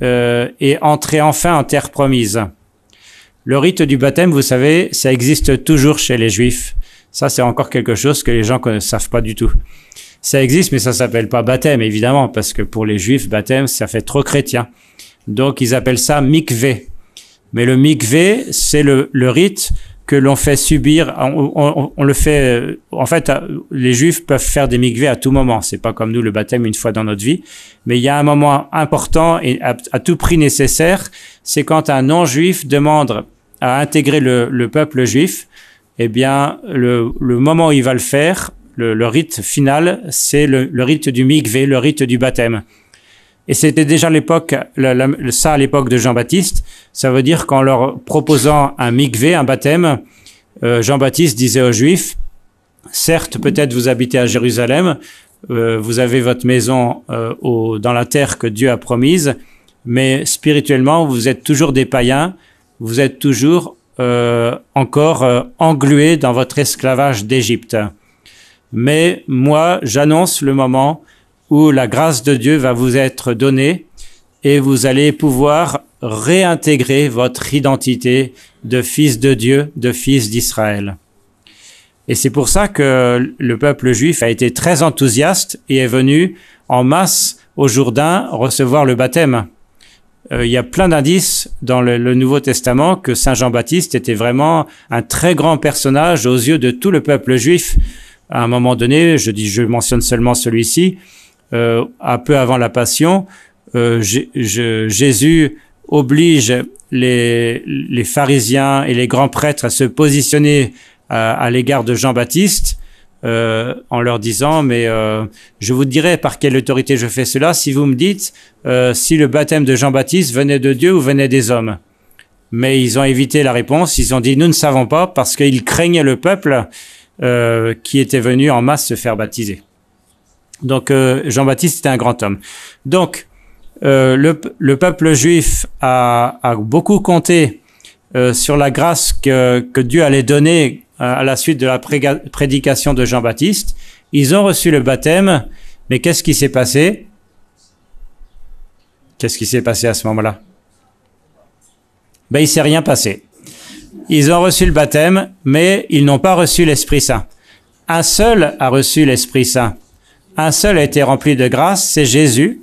et entrer enfin en terre promise. Le rite du baptême, vous savez, ça existe toujours chez les Juifs. Ça, c'est encore quelque chose que les gens ne savent pas du tout. Ça existe, mais ça s'appelle pas baptême, évidemment, parce que pour les Juifs, baptême, ça fait trop chrétien. Donc, ils appellent ça mikvé. Mais le mikvé, c'est le rite que l'on fait subir. On le fait, en fait, les Juifs peuvent faire des mikvés à tout moment. C'est pas comme nous, le baptême une fois dans notre vie. Mais il y a un moment important et à tout prix nécessaire, c'est quand un non-juif demande à intégrer le peuple juif. Eh bien, le moment où il va le faire, le rite final, c'est le rite du mikvé, le rite du baptême. Et c'était déjà l'époque, ça à l'époque de Jean-Baptiste. Ça veut dire qu'en leur proposant un mikvé, un baptême, Jean-Baptiste disait aux Juifs, certes, peut-être vous habitez à Jérusalem, vous avez votre maison dans la terre que Dieu a promise, mais spirituellement, vous êtes toujours des païens, vous êtes toujours encore englués dans votre esclavage d'Égypte. Mais moi, j'annonce le moment où la grâce de Dieu va vous être donnée et vous allez pouvoir réintégrer votre identité de fils de Dieu, de fils d'Israël. Et c'est pour ça que le peuple juif a été très enthousiaste et est venu en masse au Jourdain recevoir le baptême. Il y a plein d'indices dans le Nouveau Testament que Saint Jean-Baptiste était vraiment un très grand personnage aux yeux de tout le peuple juif. À un moment donné, je mentionne seulement celui-ci, un peu avant la Passion, Jésus oblige les pharisiens et les grands prêtres à se positionner à l'égard de Jean-Baptiste en leur disant mais je vous dirai par quelle autorité je fais cela si vous me dites si le baptême de Jean-Baptiste venait de Dieu ou venait des hommes. Mais ils ont évité la réponse, ils ont dit nous ne savons pas parce qu'ils craignaient le peuple qui était venu en masse se faire baptiser. Donc Jean-Baptiste était un grand homme. Donc le peuple juif a beaucoup compté sur la grâce que Dieu allait donner à la suite de la prédication de Jean-Baptiste. Ils ont reçu le baptême, mais qu'est-ce qui s'est passé? Qu'est-ce qui s'est passé à ce moment-là? Ben, il s'est rien passé. Ils ont reçu le baptême, mais ils n'ont pas reçu l'Esprit Saint. Un seul a reçu l'Esprit Saint. Un seul a été rempli de grâce, c'est Jésus,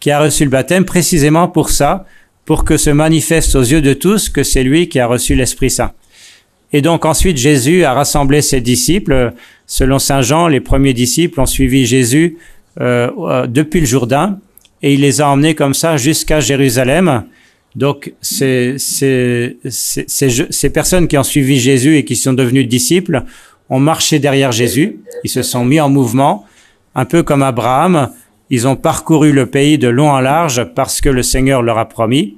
qui a reçu le baptême précisément pour ça, pour que se manifeste aux yeux de tous que c'est lui qui a reçu l'Esprit Saint. Et donc ensuite, Jésus a rassemblé ses disciples. Selon Saint Jean, les premiers disciples ont suivi Jésus depuis le Jourdain, et il les a emmenés comme ça jusqu'à Jérusalem. Donc, ces personnes qui ont suivi Jésus et qui sont devenues disciples ont marché derrière Jésus. Ils se sont mis en mouvement, un peu comme Abraham. Ils ont parcouru le pays de long en large parce que le Seigneur leur a promis.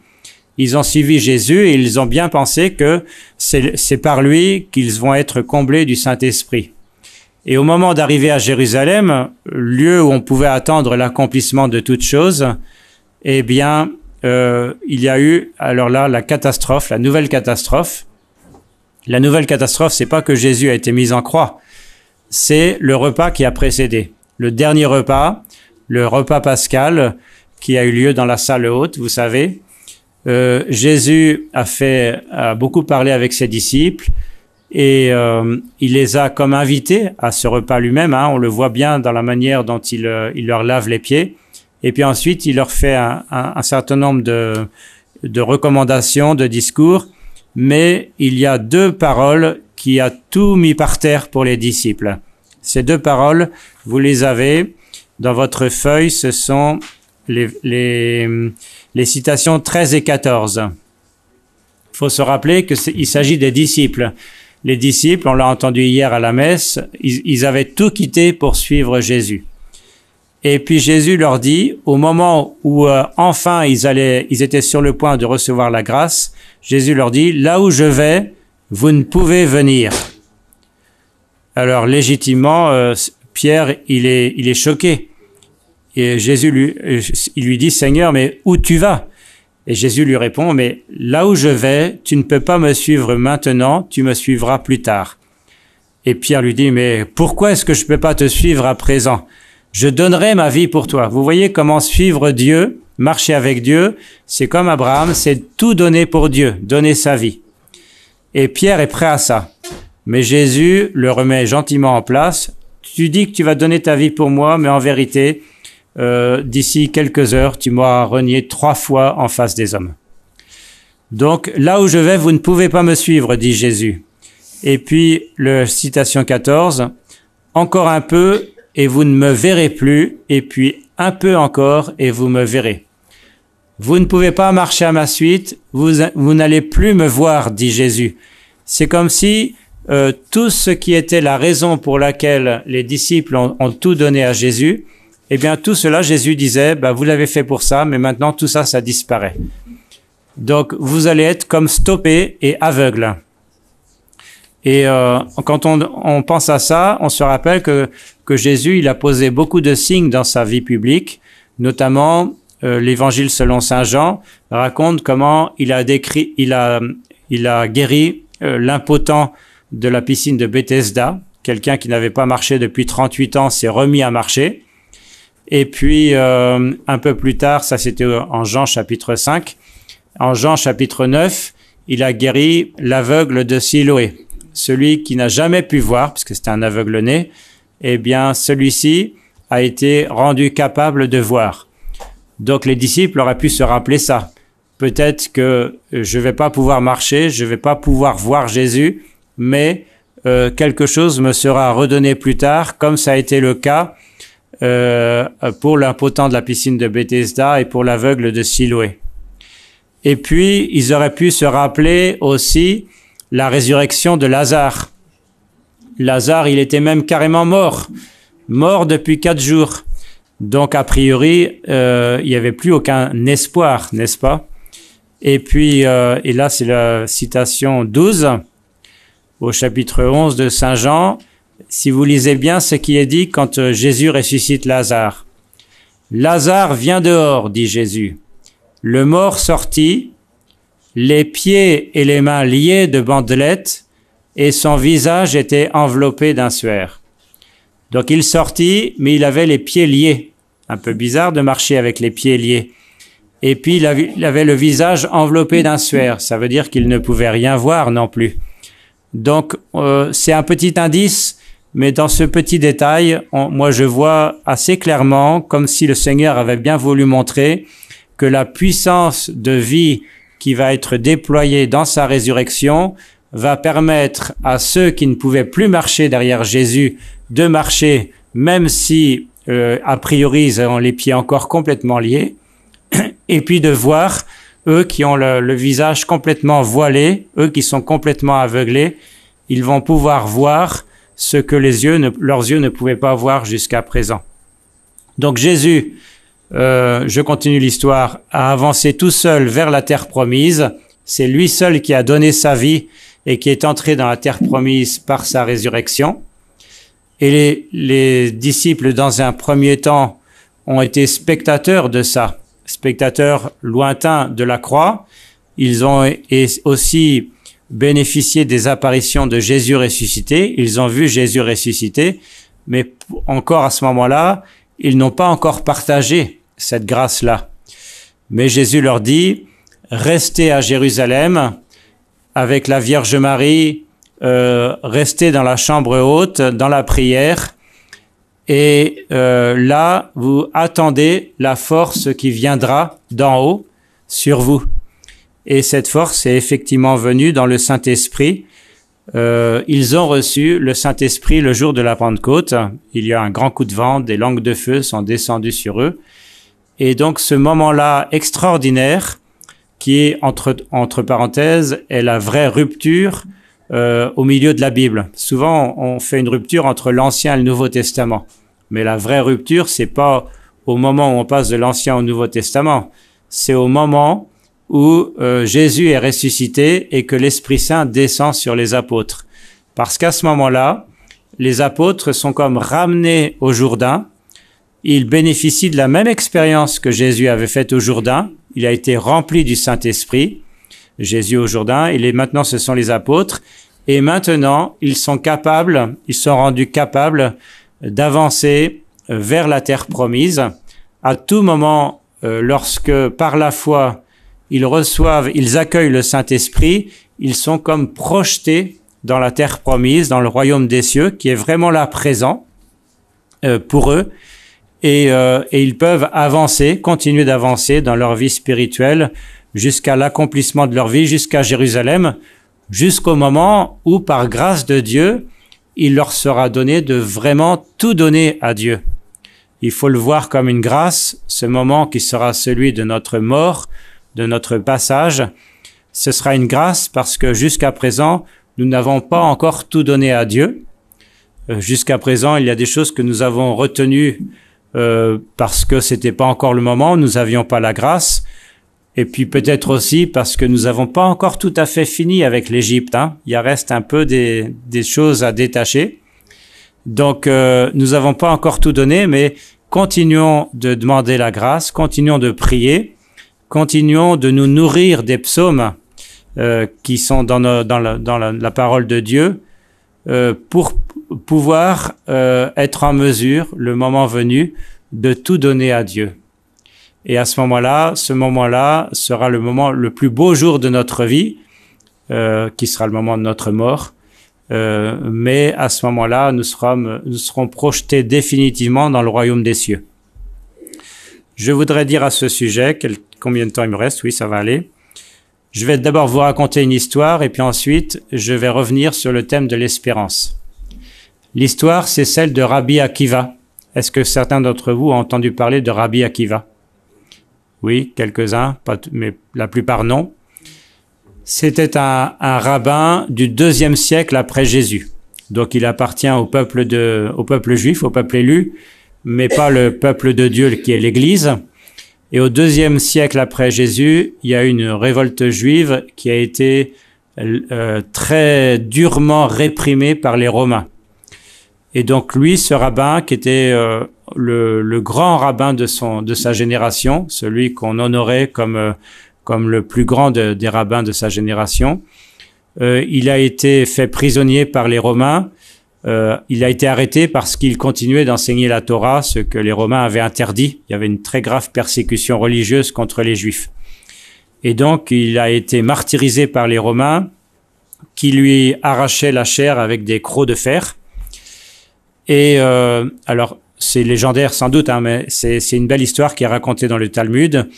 Ils ont suivi Jésus et ils ont bien pensé que c'est par lui qu'ils vont être comblés du Saint-Esprit. Et au moment d'arriver à Jérusalem, lieu où on pouvait attendre l'accomplissement de toutes choses, eh bien, il y a eu, alors là, la catastrophe, la nouvelle catastrophe. La nouvelle catastrophe, c'est pas que Jésus a été mis en croix. C'est le repas qui a précédé. Le dernier repas, le repas pascal, qui a eu lieu dans la salle haute, vous savez. Jésus a beaucoup parlé avec ses disciples et il les a comme invités à ce repas lui-même. On le voit bien dans la manière dont il leur lave les pieds. Et puis ensuite, il leur fait un certain nombre de recommandations, de discours. Mais il y a deux paroles qui a tout mis par terre pour les disciples. Ces deux paroles, vous les avez dans votre feuille, ce sont les citations 13 et 14. Il faut se rappeler qu'il s'agit des disciples. Les disciples, on l'a entendu hier à la messe, ils avaient tout quitté pour suivre Jésus. Et puis Jésus leur dit, au moment où enfin ils étaient sur le point de recevoir la grâce, Jésus leur dit, là où je vais, vous ne pouvez venir. Alors légitimement, Pierre, il est choqué. Et il lui dit, Seigneur, mais où tu vas? Et Jésus lui répond, mais là où je vais, tu ne peux pas me suivre maintenant, tu me suivras plus tard. Et Pierre lui dit, mais pourquoi est-ce que je peux pas te suivre à présent? Je donnerai ma vie pour toi. Vous voyez comment suivre Dieu, marcher avec Dieu, c'est comme Abraham, c'est tout donner pour Dieu, donner sa vie. Et Pierre est prêt à ça. Mais Jésus le remet gentiment en place. Tu dis que tu vas donner ta vie pour moi, mais en vérité, d'ici quelques heures, tu m'auras renié 3 fois en face des hommes. Donc, là où je vais, vous ne pouvez pas me suivre, dit Jésus. Et puis, citation 14, encore un peu et vous ne me verrez plus, et puis un peu encore et vous me verrez. Vous ne pouvez pas marcher à ma suite, vous n'allez plus me voir, dit Jésus. C'est comme si tout ce qui était la raison pour laquelle les disciples ont tout donné à Jésus, eh bien tout cela, Jésus disait, vous l'avez fait pour ça, mais maintenant tout ça, ça disparaît. Donc vous allez être comme stoppés et aveugles. Et quand on pense à ça, on se rappelle que Jésus, il a posé beaucoup de signes dans sa vie publique, notamment l'Évangile selon saint Jean raconte comment il a guéri l'impotent de la piscine de Bethesda, quelqu'un qui n'avait pas marché depuis 38 ans s'est remis à marcher. Et puis un peu plus tard, ça c'était en Jean chapitre 5, en Jean chapitre 9, il a guéri l'aveugle de Siloé. Celui qui n'a jamais pu voir, puisque c'était un aveugle-né, eh bien, celui-ci a été rendu capable de voir. Donc, les disciples auraient pu se rappeler ça. Peut-être que je vais pas pouvoir marcher, je vais pas pouvoir voir Jésus, mais quelque chose me sera redonné plus tard, comme ça a été le cas pour l'impotent de la piscine de Bethesda et pour l'aveugle de Siloé. Et puis, ils auraient pu se rappeler aussi la résurrection de Lazare. Lazare, il était même carrément mort depuis 4 jours. Donc, a priori, il n'y avait plus aucun espoir, n'est-ce pas? Et puis, et là, c'est la citation 12, au chapitre 11 de Saint Jean. Si vous lisez bien ce qui est dit quand Jésus ressuscite Lazare. Lazare, viens dehors, dit Jésus. Le mort sortit, les pieds et les mains liés de bandelettes, et son visage était enveloppé d'un suaire. Donc il sortit, mais il avait les pieds liés. Un peu bizarre de marcher avec les pieds liés. Et puis il avait le visage enveloppé d'un suaire. Ça veut dire qu'il ne pouvait rien voir non plus. Donc c'est un petit indice, mais dans ce petit détail, moi je vois assez clairement, comme si le Seigneur avait bien voulu montrer que la puissance de vie qui va être déployée dans sa résurrection va permettre à ceux qui ne pouvaient plus marcher derrière Jésus de marcher, même si a priori ils ont les pieds encore complètement liés, et puis de voir eux qui ont le visage complètement voilé, eux qui sont complètement aveuglés, ils vont pouvoir voir ce que leurs yeux ne pouvaient pas voir jusqu'à présent. Donc Jésus, je continue l'histoire, a avancé tout seul vers la terre promise. C'est lui seul qui a donné sa vie et qui est entré dans la terre promise par sa résurrection. Et les disciples, dans un premier temps, ont été spectateurs de ça, spectateurs lointains de la croix. Ils ont aussi bénéficié des apparitions de Jésus ressuscité. Ils ont vu Jésus ressuscité, mais encore à ce moment-là, ils n'ont pas encore partagé cette grâce-là. Mais Jésus leur dit, restez à Jérusalem avec la Vierge Marie, restez dans la chambre haute, dans la prière, et là, vous attendez la force qui viendra d'en haut sur vous. Et cette force est effectivement venue dans le Saint-Esprit. Ils ont reçu le Saint-Esprit le jour de la Pentecôte. Il y a un grand coup de vent, des langues de feu sont descendues sur eux. Et donc ce moment-là extraordinaire, qui est entre parenthèses, est la vraie rupture au milieu de la Bible. Souvent, on fait une rupture entre l'Ancien et le Nouveau Testament. Mais la vraie rupture, c'est pas au moment où on passe de l'Ancien au Nouveau Testament. C'est au moment où Jésus est ressuscité et que l'Esprit Saint descend sur les apôtres. Parce qu'à ce moment-là, les apôtres sont comme ramenés au Jourdain il bénéficie de la même expérience que Jésus avait faite au Jourdain. Il a été rempli du Saint-Esprit. Jésus au Jourdain, maintenant ce sont les apôtres. Et maintenant, ils sont rendus capables d'avancer vers la terre promise. À tout moment, lorsque par la foi, ils accueillent le Saint-Esprit, ils sont comme projetés dans la terre promise, dans le royaume des cieux, qui est vraiment là présent pour eux. Et ils peuvent continuer d'avancer dans leur vie spirituelle jusqu'à l'accomplissement de leur vie, jusqu'à Jérusalem, jusqu'au moment où, par grâce de Dieu, il leur sera donné de vraiment tout donner à Dieu. Il faut le voir comme une grâce, ce moment qui sera celui de notre mort, de notre passage. Ce sera une grâce parce que jusqu'à présent, nous n'avons pas encore tout donné à Dieu. Jusqu'à présent, il y a des choses que nous avons retenues parce que c'était pas encore le moment, nous n'avions pas la grâce. Et puis peut-être aussi parce que nous n'avons pas encore tout à fait fini avec l'Égypte. Il reste un peu des choses à détacher. Donc nous n'avons pas encore tout donné, mais continuons de demander la grâce, continuons de prier, continuons de nous nourrir des psaumes qui sont dans la parole de Dieu pour pouvoir être en mesure, le moment venu, de tout donner à Dieu. Et à ce moment-là sera le moment, le plus beau jour de notre vie, qui sera le moment de notre mort. Mais à ce moment-là, nous serons projetés définitivement dans le royaume des cieux. Je voudrais dire à ce sujet, combien de temps il me reste? Oui, ça va aller. Je vais d'abord vous raconter une histoire et puis ensuite, je vais revenir sur le thème de l'espérance. L'histoire, c'est celle de Rabbi Akiva. Est-ce que certains d'entre vous ont entendu parler de Rabbi Akiva? Oui, quelques-uns, mais la plupart non. C'était un rabbin du 2e siècle après Jésus. Donc il appartient au peuple juif, au peuple élu, mais pas le peuple de Dieu qui est l'Église. Et au 2e siècle après Jésus, il y a une révolte juive qui a été très durement réprimée par les Romains. Et donc lui, ce rabbin qui était le grand rabbin de sa génération, celui qu'on honorait comme le plus grand des rabbins de sa génération, il a été fait prisonnier par les Romains. Il a été arrêté parce qu'il continuait d'enseigner la Torah, ce que les Romains avaient interdit. Il y avait une très grave persécution religieuse contre les Juifs. Et donc, il a été martyrisé par les Romains qui lui arrachaient la chair avec des crocs de fer. Et alors, c'est légendaire sans doute, mais c'est une belle histoire qui est racontée dans le Talmud,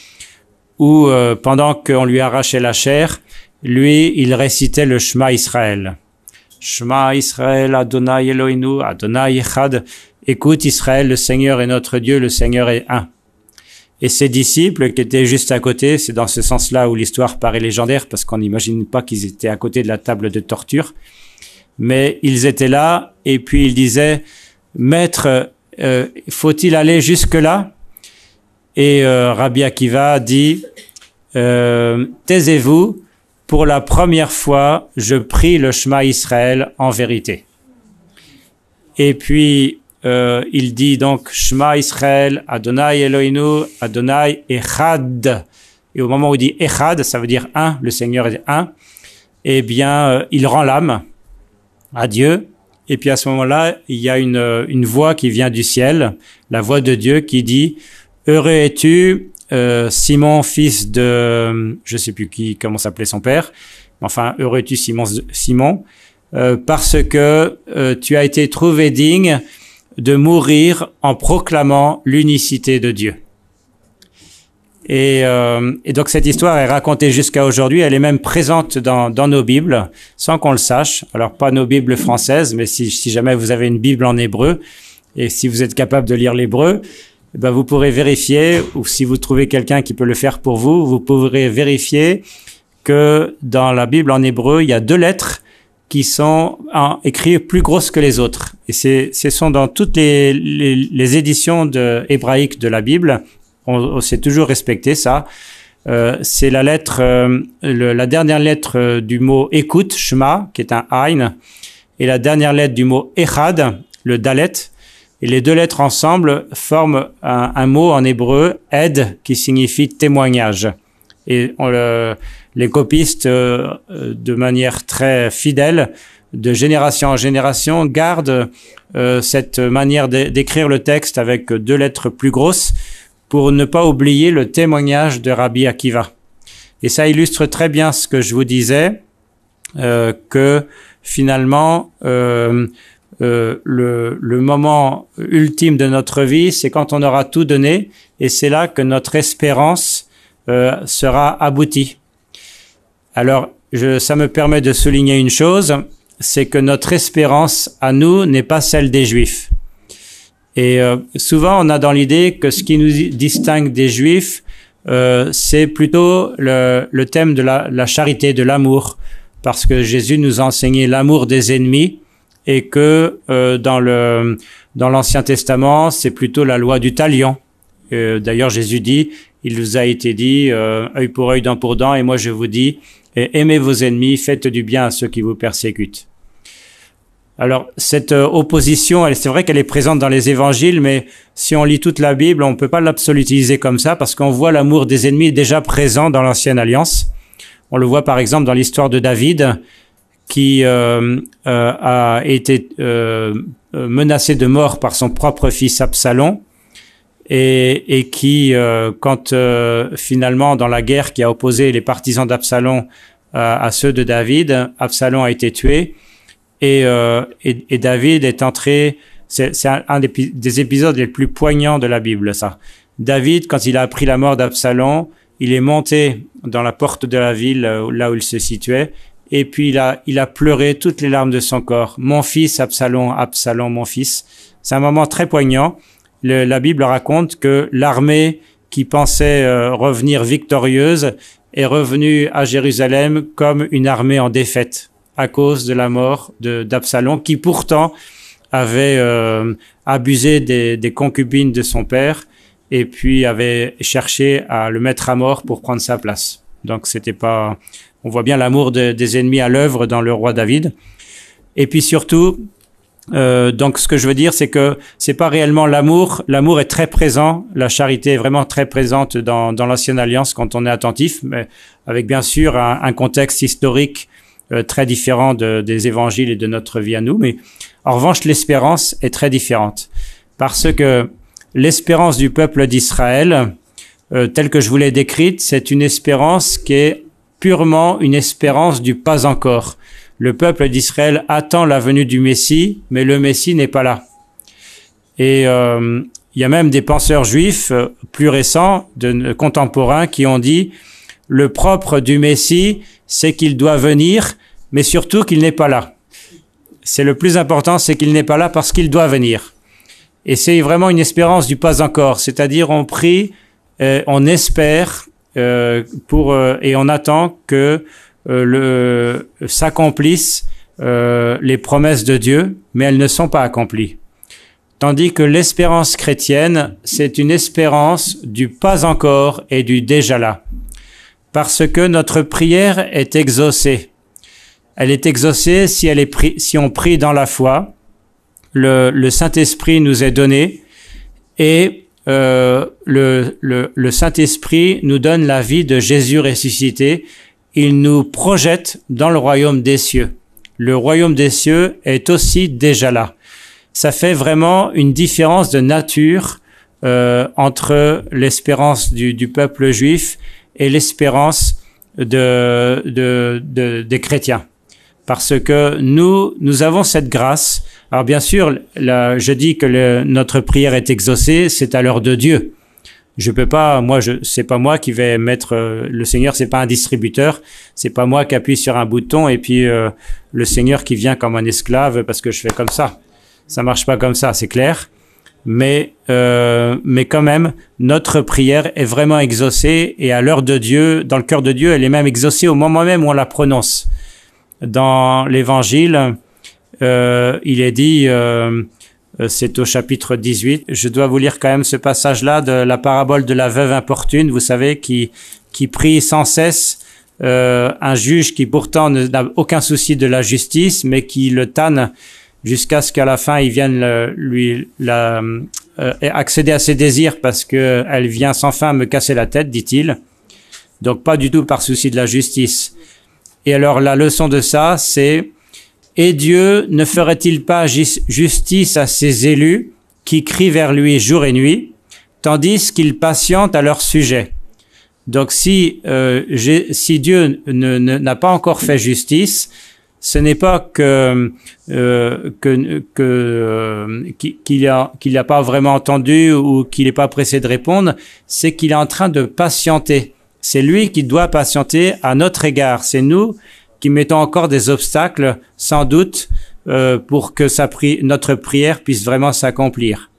où pendant qu'on lui arrachait la chair, lui, il récitait le Shema Israël. Shema Israël, Adonai Eloheinu, Adonai Echad. Écoute Israël, le Seigneur est notre Dieu, le Seigneur est un. Et ses disciples qui étaient juste à côté, c'est dans ce sens-là où l'histoire paraît légendaire, parce qu'on n'imagine pas qu'ils étaient à côté de la table de torture. Mais ils étaient là, et puis ils disaient, Maître, faut-il aller jusque-là? Et Rabbi Akiva dit, taisez-vous, pour la première fois, je prie le Shema Israël en vérité. Et puis, il dit donc, Shema Israël, Adonai Eloheinu, Adonai Echad. Et au moment où il dit Echad, ça veut dire un, le Seigneur est un, eh bien, il rend l'âme à Dieu. Et puis à ce moment-là, il y a une voix qui vient du ciel, la voix de Dieu qui dit « Heureux es-tu, Simon, fils de... » je sais plus comment s'appelait son père. Enfin, « Heureux es-tu, Simon, parce que tu as été trouvé digne de mourir en proclamant l'unicité de Dieu. » Et donc cette histoire est racontée jusqu'à aujourd'hui, elle est même présente dans nos Bibles, sans qu'on le sache. Alors pas nos Bibles françaises, mais si jamais vous avez une Bible en hébreu, et si vous êtes capable de lire l'hébreu, eh ben vous pourrez vérifier, ou si vous trouvez quelqu'un qui peut le faire pour vous, vous pourrez vérifier que dans la Bible en hébreu, il y a 2 lettres qui sont écrites plus grosses que les autres. Et ce sont dans toutes les éditions hébraïques de la Bible. On s'est toujours respecté ça. C'est la lettre, la dernière lettre du mot écoute, Shema, qui est un Ain, et la dernière lettre du mot Echad, le Dalet, Et les deux lettres ensemble forment un mot en hébreu, ed, qui signifie témoignage. Et les copistes, de manière très fidèle, de génération en génération, gardent cette manière d'écrire le texte avec deux lettres plus grosses pour ne pas oublier le témoignage de Rabbi Akiva. Et ça illustre très bien ce que je vous disais, que finalement, le moment ultime de notre vie, c'est quand on aura tout donné, et c'est là que notre espérance sera aboutie. Alors, ça me permet de souligner une chose, c'est que notre espérance à nous n'est pas celle des Juifs. Et souvent, on a dans l'idée que ce qui nous distingue des Juifs, c'est plutôt le thème de la charité, de l'amour, parce que Jésus nous a enseigné l'amour des ennemis, et que dans l'Ancien Testament, c'est plutôt la loi du talion. D'ailleurs, Jésus dit, il vous a été dit, œil pour œil, dent pour dent, et moi je vous dis, aimez vos ennemis, faites du bien à ceux qui vous persécutent. Alors, cette opposition, c'est vrai qu'elle est présente dans les évangiles, mais si on lit toute la Bible, on ne peut pas l'absolutiser comme ça, parce qu'on voit l'amour des ennemis déjà présent dans l'Ancienne Alliance. On le voit par exemple dans l'histoire de David, qui a été menacé de mort par son propre fils Absalom, et qui, quand finalement dans la guerre qui a opposé les partisans d'Absalom à ceux de David, Absalom a été tué, et David est entré, c'est un des épisodes les plus poignants de la Bible, ça. David, quand il a appris la mort d'Absalom, il est monté dans la porte de la ville, là où il se situait, et puis il a pleuré toutes les larmes de son corps. Mon fils, Absalom, Absalom, mon fils. C'est un moment très poignant. La Bible raconte que l'armée qui pensait revenir victorieuse est revenue à Jérusalem comme une armée en défaite à cause de la mort d'Absalom, qui pourtant avait abusé des concubines de son père et puis avait cherché à le mettre à mort pour prendre sa place. Donc c'était pas... On voit bien l'amour des ennemis à l'œuvre dans le roi David. Et puis surtout, donc ce que je veux dire, c'est que c'est pas réellement l'amour. L'amour est très présent, la charité est vraiment très présente dans l'Ancienne Alliance quand on est attentif, mais avec bien sûr un contexte historique très différent des évangiles et de notre vie à nous. Mais en revanche, l'espérance est très différente, parce que l'espérance du peuple d'Israël, telle que je vous l'ai décrite, c'est une espérance qui est purement une espérance du pas encore. Le peuple d'Israël attend la venue du Messie, mais le Messie n'est pas là. Et il y a même des penseurs juifs plus récents, contemporains, qui ont dit le propre du Messie, c'est qu'il doit venir, mais surtout qu'il n'est pas là. C'est le plus important, c'est qu'il n'est pas là parce qu'il doit venir. Et c'est vraiment une espérance du pas encore, c'est-à-dire on prie, on espère, et on attend que s'accomplissent les promesses de Dieu, mais elles ne sont pas accomplies. Tandis que l'espérance chrétienne, c'est une espérance du pas encore et du déjà là. Parce que notre prière est exaucée. Elle est exaucée si on prie dans la foi. Le Saint-Esprit nous est donné et le Saint-Esprit nous donne la vie de Jésus ressuscité. Il nous projette dans le royaume des cieux. Le royaume des cieux est aussi déjà là. Ça fait vraiment une différence de nature entre l'espérance du peuple juif et l'espérance des chrétiens. Parce que nous avons cette grâce. Alors bien sûr, je dis que notre prière est exaucée, c'est à l'heure de Dieu. Je peux pas, c'est pas moi qui vais mettre, le Seigneur, c'est pas un distributeur, c'est pas moi qui appuie sur un bouton et puis le Seigneur qui vient comme un esclave parce que je fais comme ça. Ça marche pas comme ça, c'est clair. Mais quand même, notre prière est vraiment exaucée et à l'heure de Dieu, dans le cœur de Dieu, elle est même exaucée au moment même où on la prononce. Dans l'Évangile, il est dit, c'est au chapitre 18, je dois vous lire quand même ce passage-là de la parabole de la veuve importune, vous savez, qui prie sans cesse un juge qui pourtant n'a aucun souci de la justice, mais qui le tanne jusqu'à ce qu'à la fin, il vienne accéder à ses désirs parce que elle vient sans fin me casser la tête, dit-il. Donc pas du tout par souci de la justice. Et alors la leçon de ça, c'est « Et Dieu ne ferait-il pas justice à ses élus qui crient vers lui jour et nuit, tandis qu'il patiente à leur sujet ?» Donc si Dieu n'a pas encore fait justice, ce n'est pas qu'il n'a pas vraiment entendu ou qu'il n'est pas pressé de répondre, c'est qu'il est en train de patienter. C'est lui qui doit patienter à notre égard. C'est nous qui mettons encore des obstacles, sans doute, pour que notre prière puisse vraiment s'accomplir.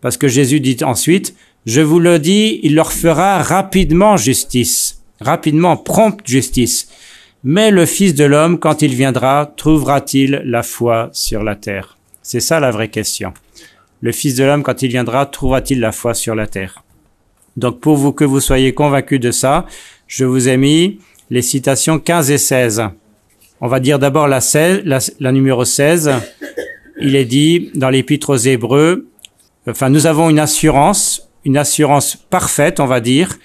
Parce que Jésus dit ensuite, « Je vous le dis, il leur fera rapidement justice, rapidement, prompte justice. Mais le Fils de l'homme, quand il viendra, trouvera-t-il la foi sur la terre ?» C'est ça la vraie question. Le Fils de l'homme, quand il viendra, trouvera-t-il la foi sur la terre? Donc pour que vous soyez convaincus de ça, je vous ai mis les citations 15 et 16. On va dire d'abord la numéro 16. Il est dit dans l'Épître aux Hébreux, nous avons une assurance parfaite, on va dire,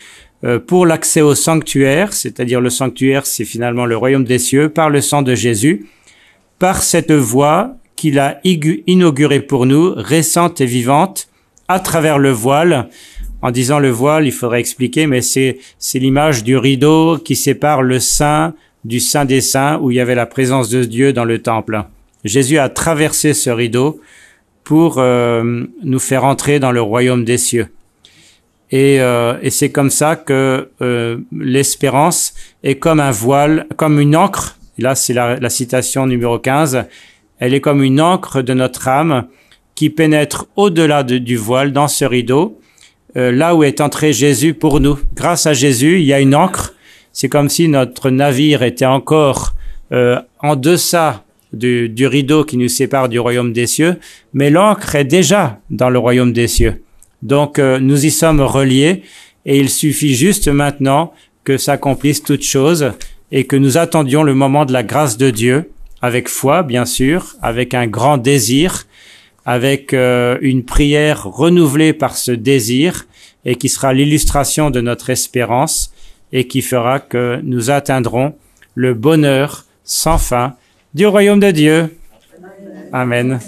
pour l'accès au sanctuaire, c'est-à-dire le sanctuaire, c'est finalement le royaume des cieux, par le sang de Jésus, par cette voie qu'il a inaugurée pour nous, récente et vivante, à travers le voile. En disant le voile, il faudrait expliquer, mais c'est l'image du rideau qui sépare le saint du saint des saints, où il y avait la présence de Dieu dans le temple. Jésus a traversé ce rideau pour nous faire entrer dans le royaume des cieux. Et c'est comme ça que l'espérance est comme un voile, comme une ancre. Là, c'est la citation numéro 15. Elle est comme une ancre de notre âme qui pénètre au-delà du voile, dans ce rideau, là où est entré Jésus pour nous. Grâce à Jésus, il y a une ancre. C'est comme si notre navire était encore en deçà du rideau qui nous sépare du royaume des cieux, mais l'ancre est déjà dans le royaume des cieux. Donc nous y sommes reliés et il suffit juste maintenant que s'accomplisse toute chose et que nous attendions le moment de la grâce de Dieu, avec foi bien sûr, avec un grand désir, avec une prière renouvelée par ce désir et qui sera l'illustration de notre espérance et qui fera que nous atteindrons le bonheur sans fin du royaume de Dieu. Amen.